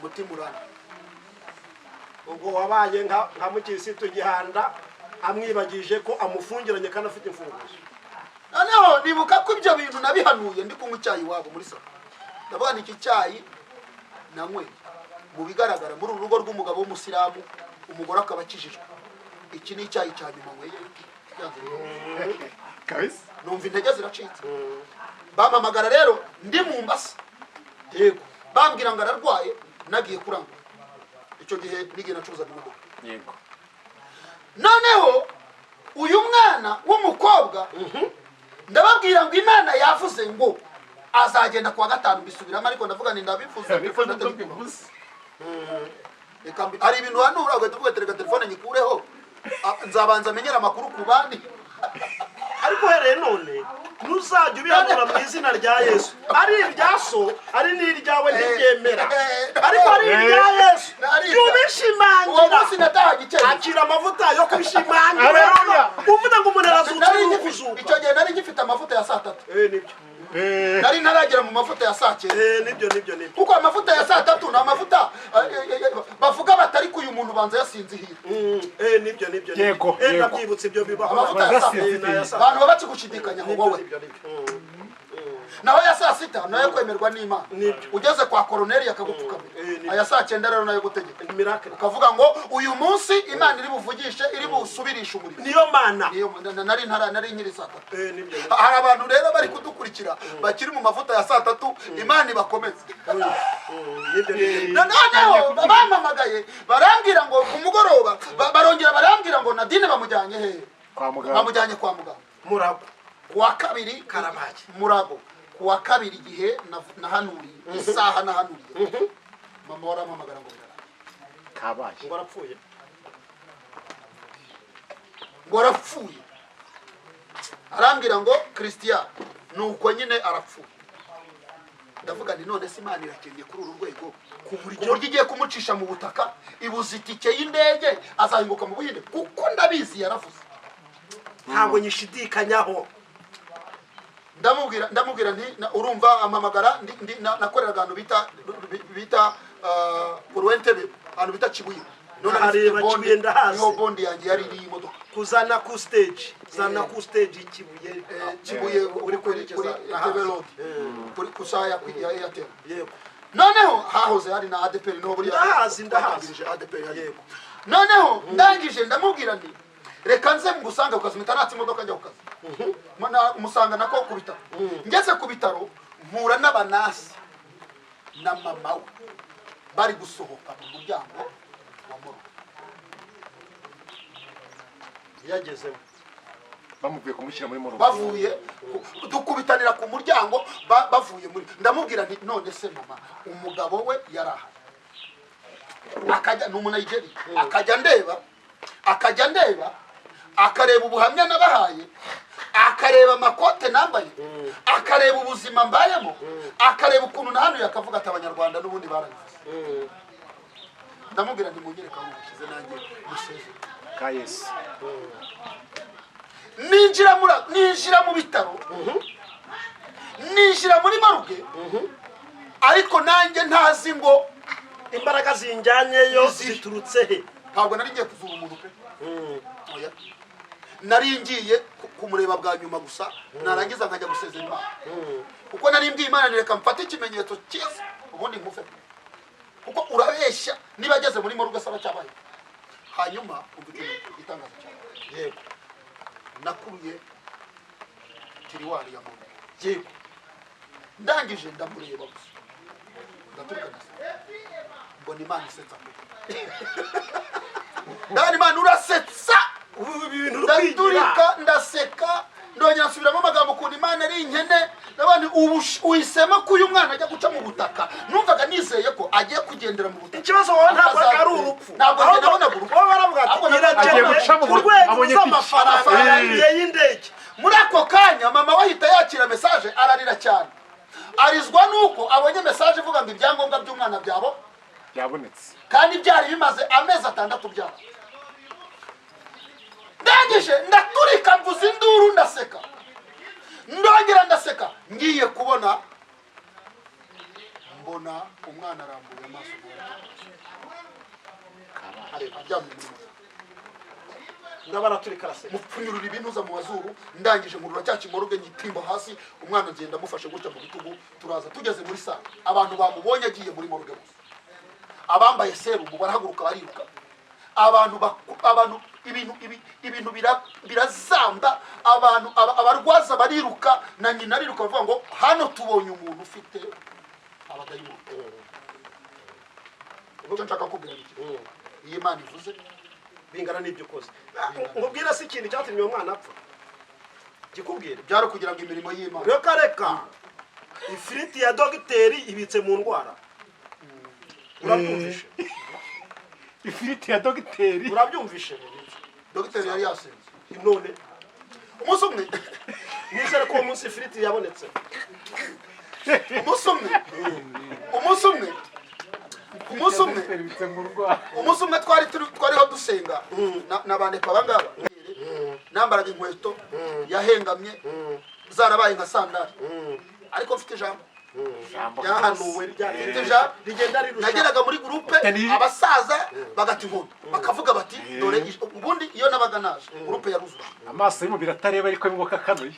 Umutima urana. ubwo wabaye nka mukirisitu Gihanda amwibagije ko amufungiranye kandi afite imfunguzo. Noneho nibuka ko ibyo bintu nabihanuye ndi kunywa icyayi wabo muri salo. Ndavuga iki cyayi nanywe mu bigaragara muri urugo rw'umugabo w'umusilamu, umugore akaba akijijwe. Iki ni icyayi cya nyuma nyweye kabisa, numva intege ziracitse. Bampamagara rero ndi mu mbasa, Yego. bambwira ngo ararwaye, nagiye kurangura. Icyo gihe n'igihe nacuruzaga imodoka. yego. Noneho uyu mwana w'umukobwa ndababwira ngo Imana yavuze ngo azagenda kuwa gatanu bisubiramo, ariko ndavuga ni ndabifuza bivuze. hari ibintu hano ugahita uvuga tereka telefone nyikureho, nzabanza amenyera amakuru ku bandi. Ariko hereye none ntuzajya ubihanura mu izina rya Yesu. Ari irya so, ari n'iryawe ntibyemera, ariko ari irya Yesu ubishimangira. Uwo munsi nataha gikeye, akira amavuta yo kubishimangira. Uvuga ngo umuntu arazutse kuzuka. icyo gihe nari ngifite amavuta ya saa 3. Nibyo. Nari ntaragera mu mavuta ya saa 9. Nibyo. Kuko amavuta ya saa 3 ni amavuta bavuga batari ko uyu muntu banza yasinzihira. Nibyo. Yego. Ndabyibutse ibyo bibaho. Amavuta ya saa 4 abantu baba bakigushidikanya ngo wowe. Naho ya saa 6 nayo kwemerwa n'Imana. Ugeze kwa koroneri yakagupfukamira. Aya saa 9 rero nayo gutegeka. Miracle. Ukavuga ngo uyu munsi Imana iri buvugishe, iri busubirisha umurimo. Niyo mana. Nari nkiri saa 3. Nibyo. Hari abantu rero bari kudukurikira bakiri mu mavuta ya saa 3, Imana ibakomeze. Noneho bampamagaye barambwira ngo ku mugoroba barongera barambwira ngo Nadine bamujyanye he? Kwa muganga. Bamujyanye kwa muganga. Murago. Kuwa kabiri Karabaye. Murago. Kuwa kabiri igihe nahanuriye, isaha nahanuriye, mama warampamagara ngo kabaye. Ngo arapfuye. ngo arapfuye. Arambwira ngo Christian nuko nyine arapfuye. Ndavuga nti none se Imana irakennye kuri uru rwego ku buryo igiye kumucisha mu butaka, ibuza itike y'indege azahinguka mu Buhinde, kuko ndabizi yaravuze. Ntabwo nyishidikanyaho. Ndamubwira nti urumva amamagara nakorera ahantu bita Uruwentebe, ahantu bita Kibuye. None hareba Kibuye ndahazi. Niho bondi yanjye yari iri imodoka. Kuzana ku stage. Zana ku stage Kibuye. Kibuye uri kuri Entebbe Road. Kuri kusaya ya Airtel. Yego. Noneho hahoze hari na ADPR niho buri ndahazi. ADPR. Yego. Noneho ndangije ndamubwira nti reka nze ngusanga ukazimita natse imodoka njya ukazi. Musanga nako ku bitaro. Ngeze ku bitaro mpura n'abanasi na mama we bari gusohoka mu muryango wa moro. Yagezemo. Bamuvuye kumushyira muri moro. Bavuye dukubitanira ku muryango bavuye muri. Ndamubwira nti none se mama umugabo we yaraha. Akajya n'umunayigeri akajya ndeba akareba ubuhamya nabahaye, akareba amakote nambaye, akareba ubuzima mbayemo, akareba ukuntu nahanuye akavuga ati abanyarwanda n'ubundi barabivuze. ndamubwira nti munyereka aho mushize nanjye museze ka Yesu ninjira mu bitaro ninjira muri maruge ariko nanjye ntazi ngo imbaraga zinjyanyeyo ziturutse he. ntabwo nari ngiye kuvura umuntu pe oya nari ngiye kumureba bwa nyuma gusa narangiza nkajya gusezera Imana kuko nari mbwiye Imana reka mfate ikimenyetso cyiza ubundi nkufe kuko urabeshya niba ageze muri maruge asaba cyabaye hanyuma igitangaza cyawe yego nakuruye tiriwari ya muntu yego ndangije ndamureba gusa ndaturuka mbona Imana isetsa ndani Imana urasetsa ibintu ndaturika ndaseka ndongera nsubiramo amagambo ukuntu Imana ari inkene n'abandi uhisemo ko uyu mwana ajya guca mu butaka numvaga nizeye ko agiye kugendera mu butaka. Ikibazo wowe ntabwo ari urupfu ntabwo ndabona urupfu wowe baravuga ati agiye guca mu rwego abonye rw'amafaranga y'indege. muri ako kanya mama wahita yakira message ararira cyane arizwa nuko abonye message ivuga ngo ibyangombwa by'umwana byabo byabonetse kandi byari bimaze amezi 6 byabo. Ndangije ndaturika mvuza induru ndaseka ndongera ndaseka ngiye kubona mbona umwana arambuye amaso ndabaraturika araseka mupfunyurura ibinuza mu mazuru ndangije nkurura cya kimoroge nyitimba hasi umwana agenda amufashe gutya mu bitugu turaza tugeze muri sale abantu bamubonye agiye muri moroge gusa abambaye serumu barahaguruka bariruka abantu ibintu birazamba abantu abarwaza bariruka na nyina ariruka bavuga ngo hano tubonye umuntu ufite abadayimoni. Ubwo nshaka kubwira iki iyi Imana ivuze bingana n'ibyo ukoze ngubwira si ikintu cyatumye uwo mwana apfa kikubwira byari kugira ngo imirimo y'Imana reka ifiriti ya dogiteri ibitse mu ndwara urabyumvishe ifiriti ya dogiteri urabyumvishe dogiteri yari yasenze none umunsi umwe nizere ko uwo munsi ifiriti yabonetse umunsi umwe twariho dusenga n'abantu abangaba nambaraga inkweto yahengamye zarabaye nka sandari ariko mfite ijambo yahanuwe rigenda rirusha nageraga muri groupe abasaza bagati inkondo bakavuga bati dore ubundi iyo nabaga naje groupe yaruzura amaso y'umubiri atareba ariko imboka kanuye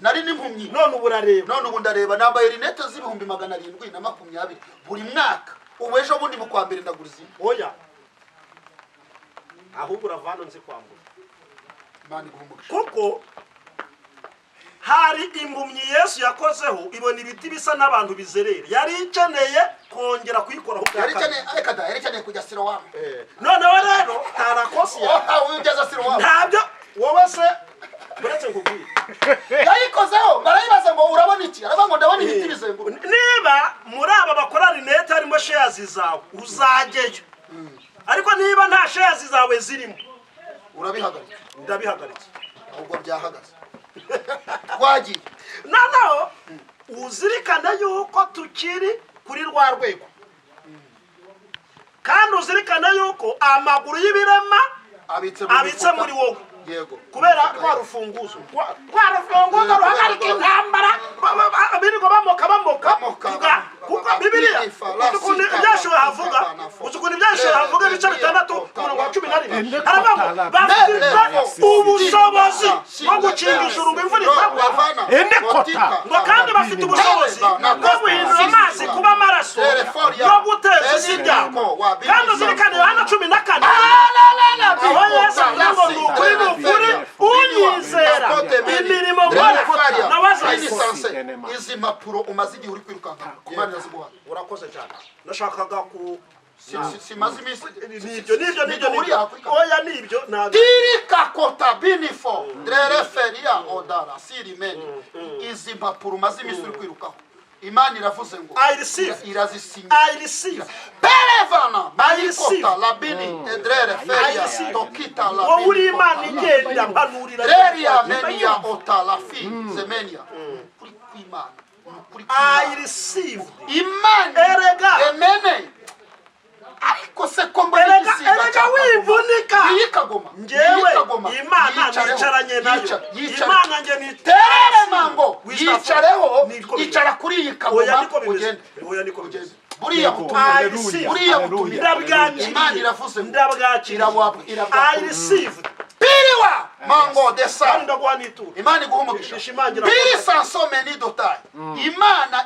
nari n'impumyi none ubu urareba none ubu ndareba nambaye rinete z'ibihumbi 720 buri mwaka ubu ejo bundi mu kwa mbere ndagura izindi oya ahubwo uravana nzi kwambura Imana igumugisha kuko hari impumyi Yesu yakozeho ibona ibiti bisa n'abantu bizerera yari ikeneye kongera kuyikoraho yari ikeneye kujya Silowamu noneho rero ntarakosi ugeza Silowamu ntabyo wowe se uretse nkubwire yayikozeho barayibaza ngo urabona iki aravuga ngo ndabona ibiti bizenguruka niba muri aba bakora rinete harimo shares zawe uzajyeyo ariko niba nta shares zawe zirimo urabihagaritse ndabihagaritse ubwo byahagaze twagiye noneho uzirikana yuko tukiri kuri rwa rwego kandi uzirikana yuko amaguru y'ibirema abitse muri wowe yego kubera rwa rufunguzo ruhagarika intambara birirwa bamoka kuko Bibiliya ukuntu ibyashoboye havuga ibice 6 umurongo wa 11 haravuga ngo bafite ubushobozi bwo gukinga ijuru ngo imvura itagwa ngo kandi bafite ubushobozi bwo guhindura amazi kuba amaraso no guteza isi ibyago kandi uzirikane Yohana 14 aho Yesu avuga ngo ni ukuri unyizera imirimo nkora nawe azayikora. izi mpapuro umaze igihe uri kwirukanka ku Mana yaziguha urakoze cyane nashakaga ku simaze iminsi nibyo oya nibyo tirika kota binifo drereferia odara sirimeni izi mpapuro umaze iminsi uri kwirukaho Imana iravuze ngo irazisinya perevana bayikota labini edrere feria tokita labini wowe uri Imana igenda mpanurira reria menia otalafi zemenia kuri Imana I receive Imana erega emene kagoma ngewe imana nicaranye nayo imana nge terere mango yicareho Niko bimeze. icara kuri iyi oya kagoma niko bimeze ugende oya niko bimeze buriya Yego. butumwa Hallelujah. buriya Hallelujah. butumwa Imana ndabwakiriye iravuze ngo ndabwakiriye I received piriwa mango de kandi sa ndaguha n'ituro imana iguha umugisha Bishimangira piri ko- sansome ni dotayi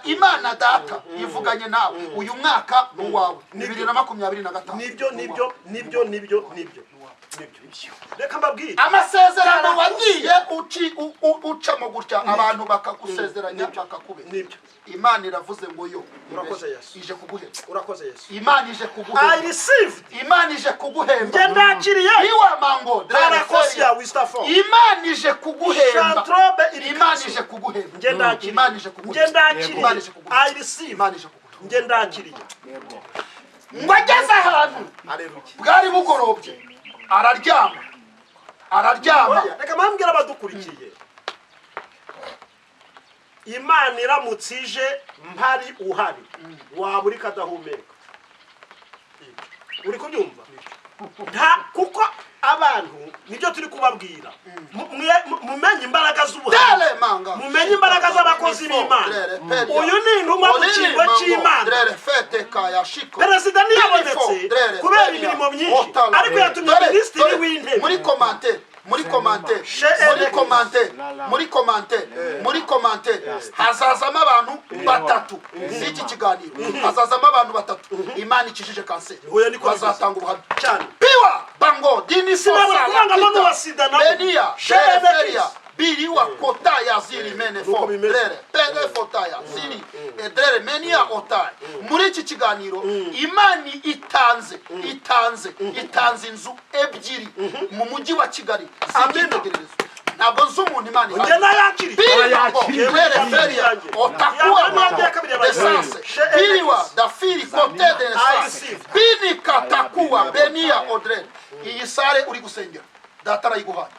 imana data ivuganye nawe uyu mwaka ni uwawe 2025 nibyo reka mbabwire amasezerano wagiye ucamo gutya abantu bakagusezeranya bakakubera nibyo imana iravuze ngo yo Urakoze Yesu. ije kuguhemba urakoze Yesu imana ije I kuguhemba received imana ije kuguhemba nge ndakiriye iwa mango harakosia wistafo imana ije kuguhemba Chantrobe imana ije kuguhemba nge ndakiriye imana ije nge kuguhemba ndakiriye Imana ije kuguhemba I received imana ije kuguhemba nge ndakiriye ngo ageze ahantu Haleluya bwari bugorobye araryama Oya, reka mpambwira abadukurikiye imana iramutse ije mpari uhari waba uri kadahumeka uri kubyumva kuko abantu nibyo turi kubabwira mumenye imbaraga z'ubuhamya dele manga mumenye imbaraga z'abakozi b'imana uyu ni intumwa mu kigo cy'imana perezida ntiyabonetse kubera imirimo myinshi ariko yatumye minisitiri w'intebe muri komante hazazamo abantu batatu z'iki kiganiro hazazamo abantu batatu imana ikijije kanseri Oya, niko bazatanga ubuhamya cyane piwa bango dini Sinabura kubangama n'uwasida nabo. benia Shebe shereferia biriwa kotaya ziri mene Nuko fo bimeze. drere pege fotaya ziri drere menia otaya muri iki kiganiro imana itanze inzu ebyiri mu mujyi wa Kigali z'icyitegererezo ntabwo nzi umuntu imana nge nayakiriye biri drere feria otakuwa mango essence biriwa dafiri kote de essence bini katakuwa benia odre iyi sare uri gusengera data arayiguhaye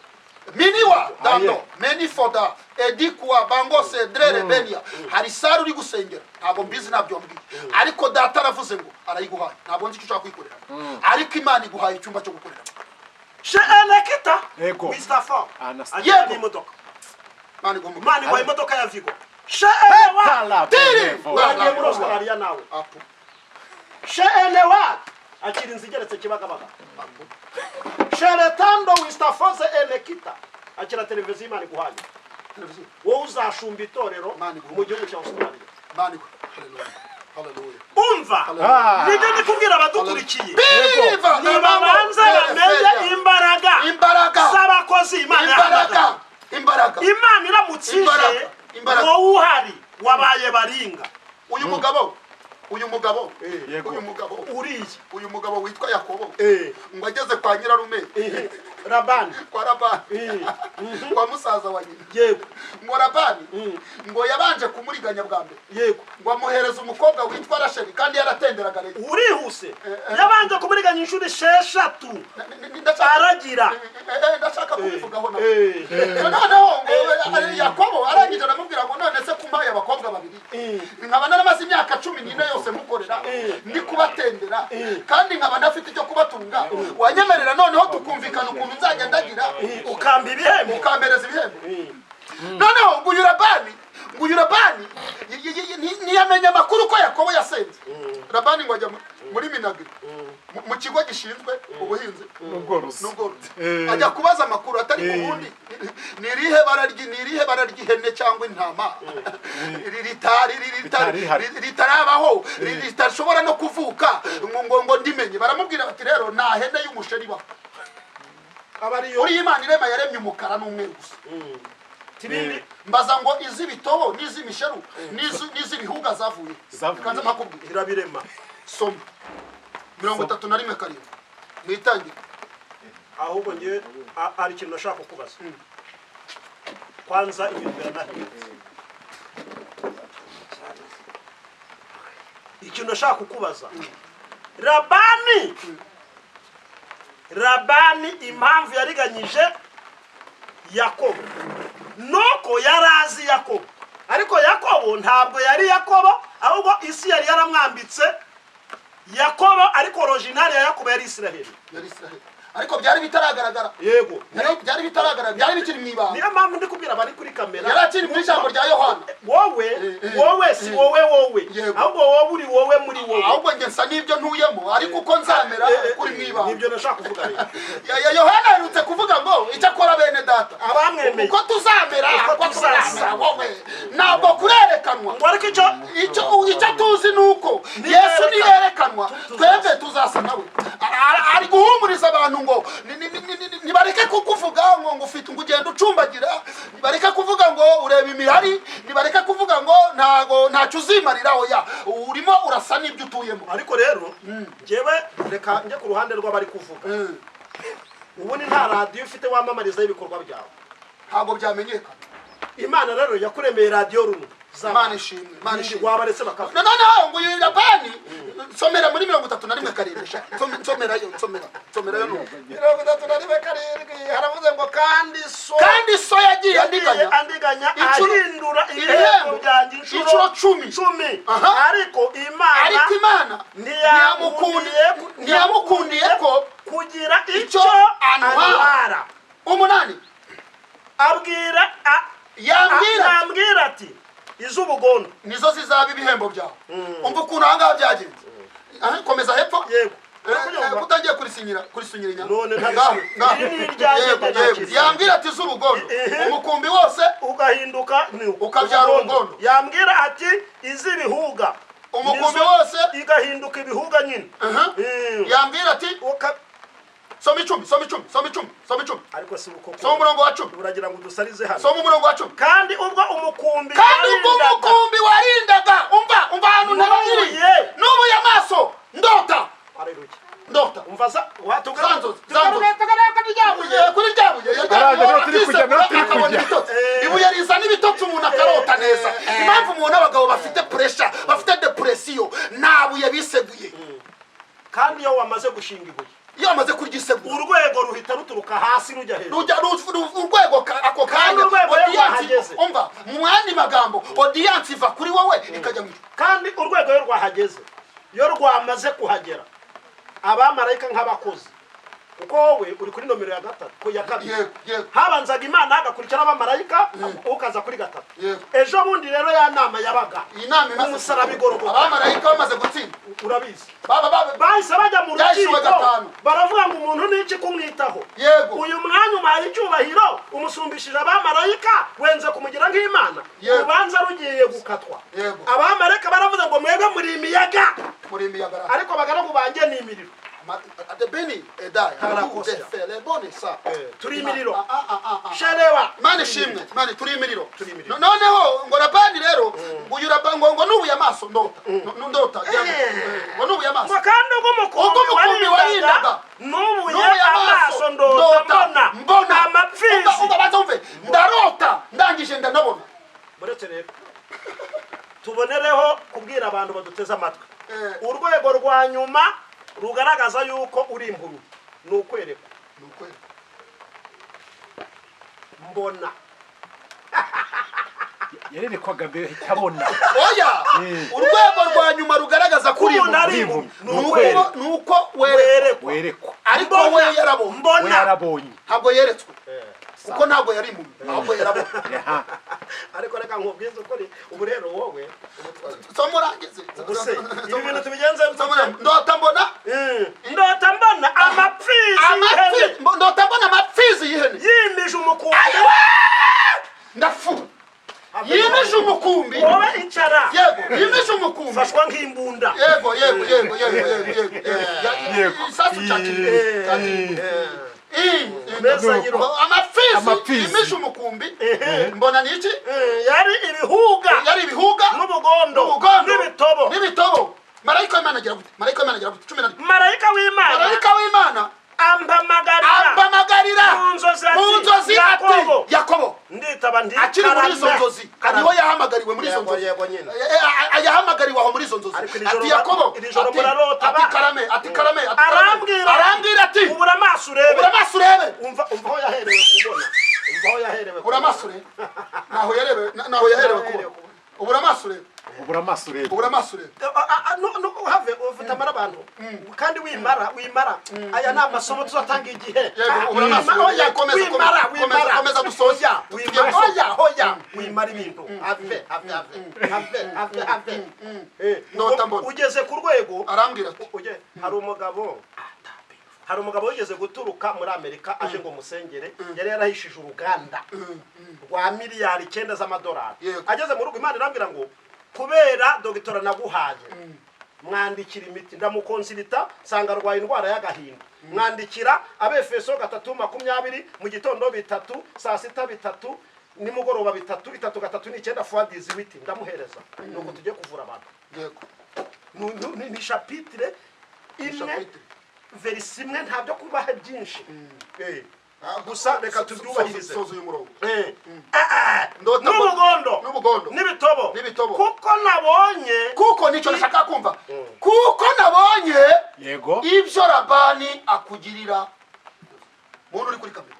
miniwa dando meni foda edikuwa bango se drere benia hari sare uri gusengera ntabwo mbizi nabyo mbwiye ariko data aravuze ngo arayiguhaye ntabwo nzi icyo ushaka kwikorera ariko imana iguhaye icyumba cyo gukorera elekita Yego. wistafo Anastasia. agira n'imodoka imana iguha mani wa imodoka ya vigo wagiye muri australia nawe elewa akiri inzu igeretse kibagabaga sheretando wistafoze elekita akira televiziyo imana iguhaye wowe uzashumba itorero mu gihugu cya australia imana iguha haleluya umva nibyo ndi kubwira abadukurikiye Biriva nibabanze bamenye imbaraga z'abakozi imana imbaraga imana iramutse ije Imbaraga. wowe uhari wabaye baringa uyu mugabo Yego. uriye uyu mugabo witwa Yakobo Eh. ngo ageze kwa nyirarume rabani kwa Labani kwa musaza wa nyina yego ngo Labani ngo yabanje kumuriganya bwa mbere yego ngo amuhereza umukobwa witwa Rasheli kandi yaratenderaga leta urihuse yabanje kumuriganya inshuro 6 aragira ndashaka kubivugaho noneho ngo Yakobo arangije aramubwira ngo none se kumpaye abakobwa babiri nkaba naramaze imyaka 14 yose mukorera ndi kubatendera kandi nkaba ndafite icyo kubatunga wanyemerera noneho tukumvikana ukuntu nzajya ndagira ukamba ibihembo ukampereza ibihembo noneho ngo uyu Labani ntiyamenya amakuru ko Yakobo yasenze Labani ngo ajya muri Minagri mu kigo gishinzwe ubuhinzi n'ubworozi ajya kubaza amakuru atari ku wundi ni irihe bara ry'ihene cyangwa intama ritarabaho ritashobora no kuvuka ngo ndimenye baramubwira bati rero nta hene y'umusheri ibaho uri imana irema yaremye umukara n'umweru gusa mbaza ngo iz'ibitobo n'iz'imisheru n'iz'ibihuga zavuye kanze makubwira irabirema soma 31 karindwi mwitangire ahubwo nge ari ikintu nashaka kukubaza kwanza ibintu biranahinze ikintu nashaka kukubaza Labani impamvu yariganyije Yakobo nuko yarazi Yakobo ariko Yakobo ntabwo yari Yakobo ahubwo isi yari yaramwambitse Yakobo ariko original ya Yakobo yari Israeli ariko byari bitaragaragara yego byari bitaragaragara byari bikiri mu ibanga niyo mpamvu ndi kubwira abari kuri kamera yari akiri mu ijambo rya Yohana wowe si wowe ahubwo wowe uri wowe muri wowe ahubwo njye nsa n'ibyo ntuyemo ariko uko nzamera kuri mu ibanga nibyo nashaka kuvuga rero Yohana aherutse kuvuga ngo icyo akora bene data abamwemeye uko tuzamera uko tuzasa wowe ntabwo kurerekanwa ariko icyo tuzi ni uko Yesu niyerekanwa twebwe tuzasa nawe ari guhumuriza abantu ngo nibareke kukuvuga ngo ufite ngo ugenda ucumbagira nibareke kuvuga ngo ureba imirari nibareke kuvuga ngo ntacyo uzimariraho ya urimo urasa n'ibyo utuyemo ariko rero njyewe reka njye ku ruhande rw'abari kuvuga ubundi nta radiyo ufite wamamarizaho ibikorwa byawe ntabwo byamenyekana Imana rero yakuremeye radiyo rumwe Imana ishimwe wabaretse bakavuga noneho ngo uyu Labani nsomera muri 31 karindwi nsomerayo 31 karindwi haravuze ngo kandi so yagiye andiganya ahindura ibihembo byanjye inshuro 10 ariko Imana ntiyamukundiye ko kugira icyo antwara umunani yambwira ati iz'ubugondo nizo zizaba ibihembo byawe umva ukuntu ahangaha byagenze komeza hepfo yego kutangiye kurisinyira none yambwira ati iz'ubugondo umukumbi wose ugahinduka ukabyara ubugondo yambwira ati iz'ibihuga umukumbi wose igahinduka ibihuga nyine yambwira ati soma icumi ariko si uko soma umurongo wa 10 uragira ngo dusarize hano soma umurongo wa 10 kandi ubwo umukumbi warindaga umva ahantu nabagiriye nubuye amaso ndota umva kuri ryabuye ibuye riza n'ibitotsi umuntu akarota neza impamvu umuntu abagabo bafite pressure bafite depression nta buye biseguye kandi iyo wamaze gushinga ibuye iyo amaze kuryiseguye urwego ruhita ruturuka hasi rujya hejuru urwego ako kanya umva mu yandi magambo audience iva kuri wowe ikajya mu kandi urwego iyo rwahageze iyo rwamaze kuhagera abamarayika nk'abakozi kuko wowe uri kuri nomero ya 3 ya 2 habanzaga Imana hagakurikira abamarayika ukaza kuri 3 ejo bundi rero ya nama yabaga inama imaze umusaraba igorogota abamarayika bamaze gutsinda urabizi bahise bajya mu rukiko baravuga ngo umuntu n'iki kumwitaho uyu mwanya umaye icyubahiro umusumbishije abamarayika wenze kumugira nk'Imana ubanza rugiye gukatwa abamarayika baravuga ngo mwebwe muri imiyaga ariko bagaragu banjye ni imiriro Beni edai harakuze fele bone sa turi imiriro sherewa mani shimwe mani turi imiriro noneho ngo Labani rero uyu ngo nubuye amaso ndota ngo nubuye amaso kandi umukumbi warindaga nubuye amaso mbona amapfizi umve ndarota ndangije ndanabona buretse rero tubonereho kubwira abantu baduteze amatwi urwego rwa nyuma rugaragaza yuko uri impuru ni ukwerekwa mbona yarerekwaga mbere itabona oya urwego rwa nyuma rugaragaza kuri impuru ni uko werekwa ariko we yarabonye ntabwo yeretswe kuko ntabwo yari impuru ntabwo yarabonye ariko reka nkubwize ukuri ubu rero wowe somurangize ibi bintu tubigenze ndota mbona amapfizi y'ihene yimije umukumbi ndafu yimije umukumbi wowe icara yimije umukumbi fashwa nk'imbunda yego isasu cyakiri amapfizi yimije umukumbi mbona ni iki yari ibihuga n'ubugondo n'ibitobo marayika w'Imana agira gute 14 marayika w'Imana ambamagarira mu nzozi ati Yakobo nditaba akiri muri izo nzozi ariho yahamagariwe muri izo nzozi yahamagariwe aho muri izo nzozi ati Yakobo ati karame arambwira ati ubura amaso urebe umva aho yaherewe kubona ubura amaso urebe naho yaherewe kubona ubura amaso urebe have amavuta amara abantu kandi wimara aya ni amasomo tuzatanga igihe komeza dusoze hoya wimara ibintu ave ugeze ku rwego arambwira ati hari umugabo wigeze guturuka muri Amerika aje ngo musengere yari yarahishije uruganda rwa miliyari 9 z'amadolari ageze mu rugo Imana irambwira ngo kubera dogitora naguhaye mwandikira imiti ndamukonsilita sanga rwaye indwara y'agahinda mwandikira abefeso 3:20 mu gitondo 3 saa 6 3 nimugoroba 3 3 9 fois 18 ndamuhereza nuko tujye kuvura abantu yego ni chapitre imwe verisi imwe ntabyo kubaha byinshi gusa reka tubyubahirize n'ubugondo n'ibitobo kuko nicyo nashaka kumva kuko nabonye yego ibyo Labani akugirira muntu uri kuri kamera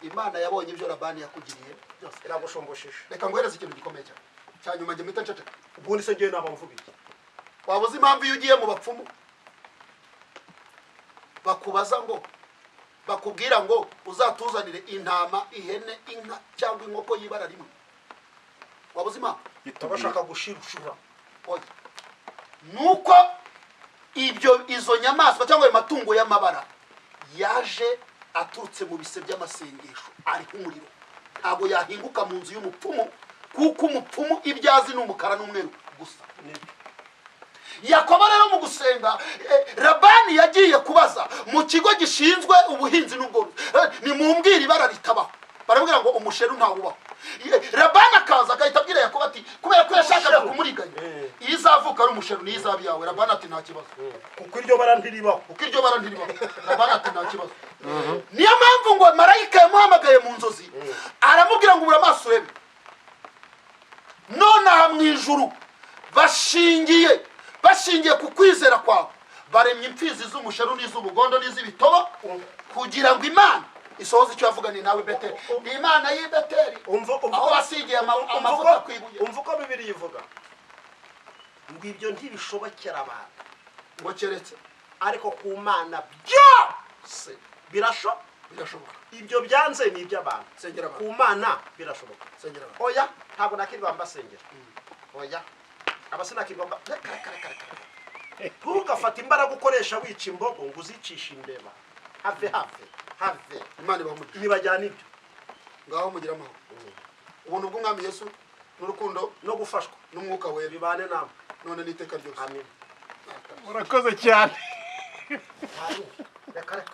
Imana yabonye ibyo Labani yakugiriye byose iragushomboshisha reka nguhereze ikintu gikomeye cyane cyanyuma njye mpita nceceka ubundi se ngiye naba mvuga iki wabuze impamvu iyo ugiye mu bapfumu bakubaza ngo bakubwira ngo uzatuzanire intama ihene inka cyangwa inkoko y'ibara rimwe wabuze impamvu bashaka gushirushura nuko izo nyamaswa cyangwa ayo matungo y'amabara yaje aturutse mu bise by'amasengesho ariho umuriro ntabwo yahinguka mu nzu y'umupfumu kuko umupfumu ibyazi ni umukara n'umweru gusa Yakobo rero mu gusenga Labani yagiye kubaza mu kigo gishinzwe ubuhinzi n'ubworozi ni mumbwira ibara ritabaho barabwira ngo umusheru ntawubaho Labani akaza agahita abwira Yakobo ati kubera ko yashakaga kumuriganya iyo izavuka ari umusheru niyo izaba iyawe Labani ati nta kibazo kuko iryo bara ntiribaho Labani ati nta kibazo niyo mpamvu ngo marayika yamuhamagaye mu nzozi aramubwira ngo ubura amaso urebe none aha mu ijuru bashingiye ku kwizera kwawe baremye imfizi z'umusheru n'iz'ubugondo n'iz'ibitobo kugira ngo Imana isohoze icyo yavuganiye nawe Beteli ni Imana y'i Beteli aho basigiye amavuta ku ibuye umva uko Bibiliya ivuga ngo ibyo ntibishobokera abantu ngo keretse ariko ku Mana byose birashoboka ibyo byanze ni iby'abantu sengera ku Mana birashoboka sengera oya ntabwo nakirwa mbasengera oya abasinakirwa ntugafata imbaraga ukoresha wica imbogo ngo uzicishe imbeba have Imana ibahumurije nibajyana ibyo ngaho mugira amahoro ubuntu bw'umwami Yesu n'urukundo no gufashwa n'umwuka wera bibane namwe none n'iteka ryose amen murakoze cyane reka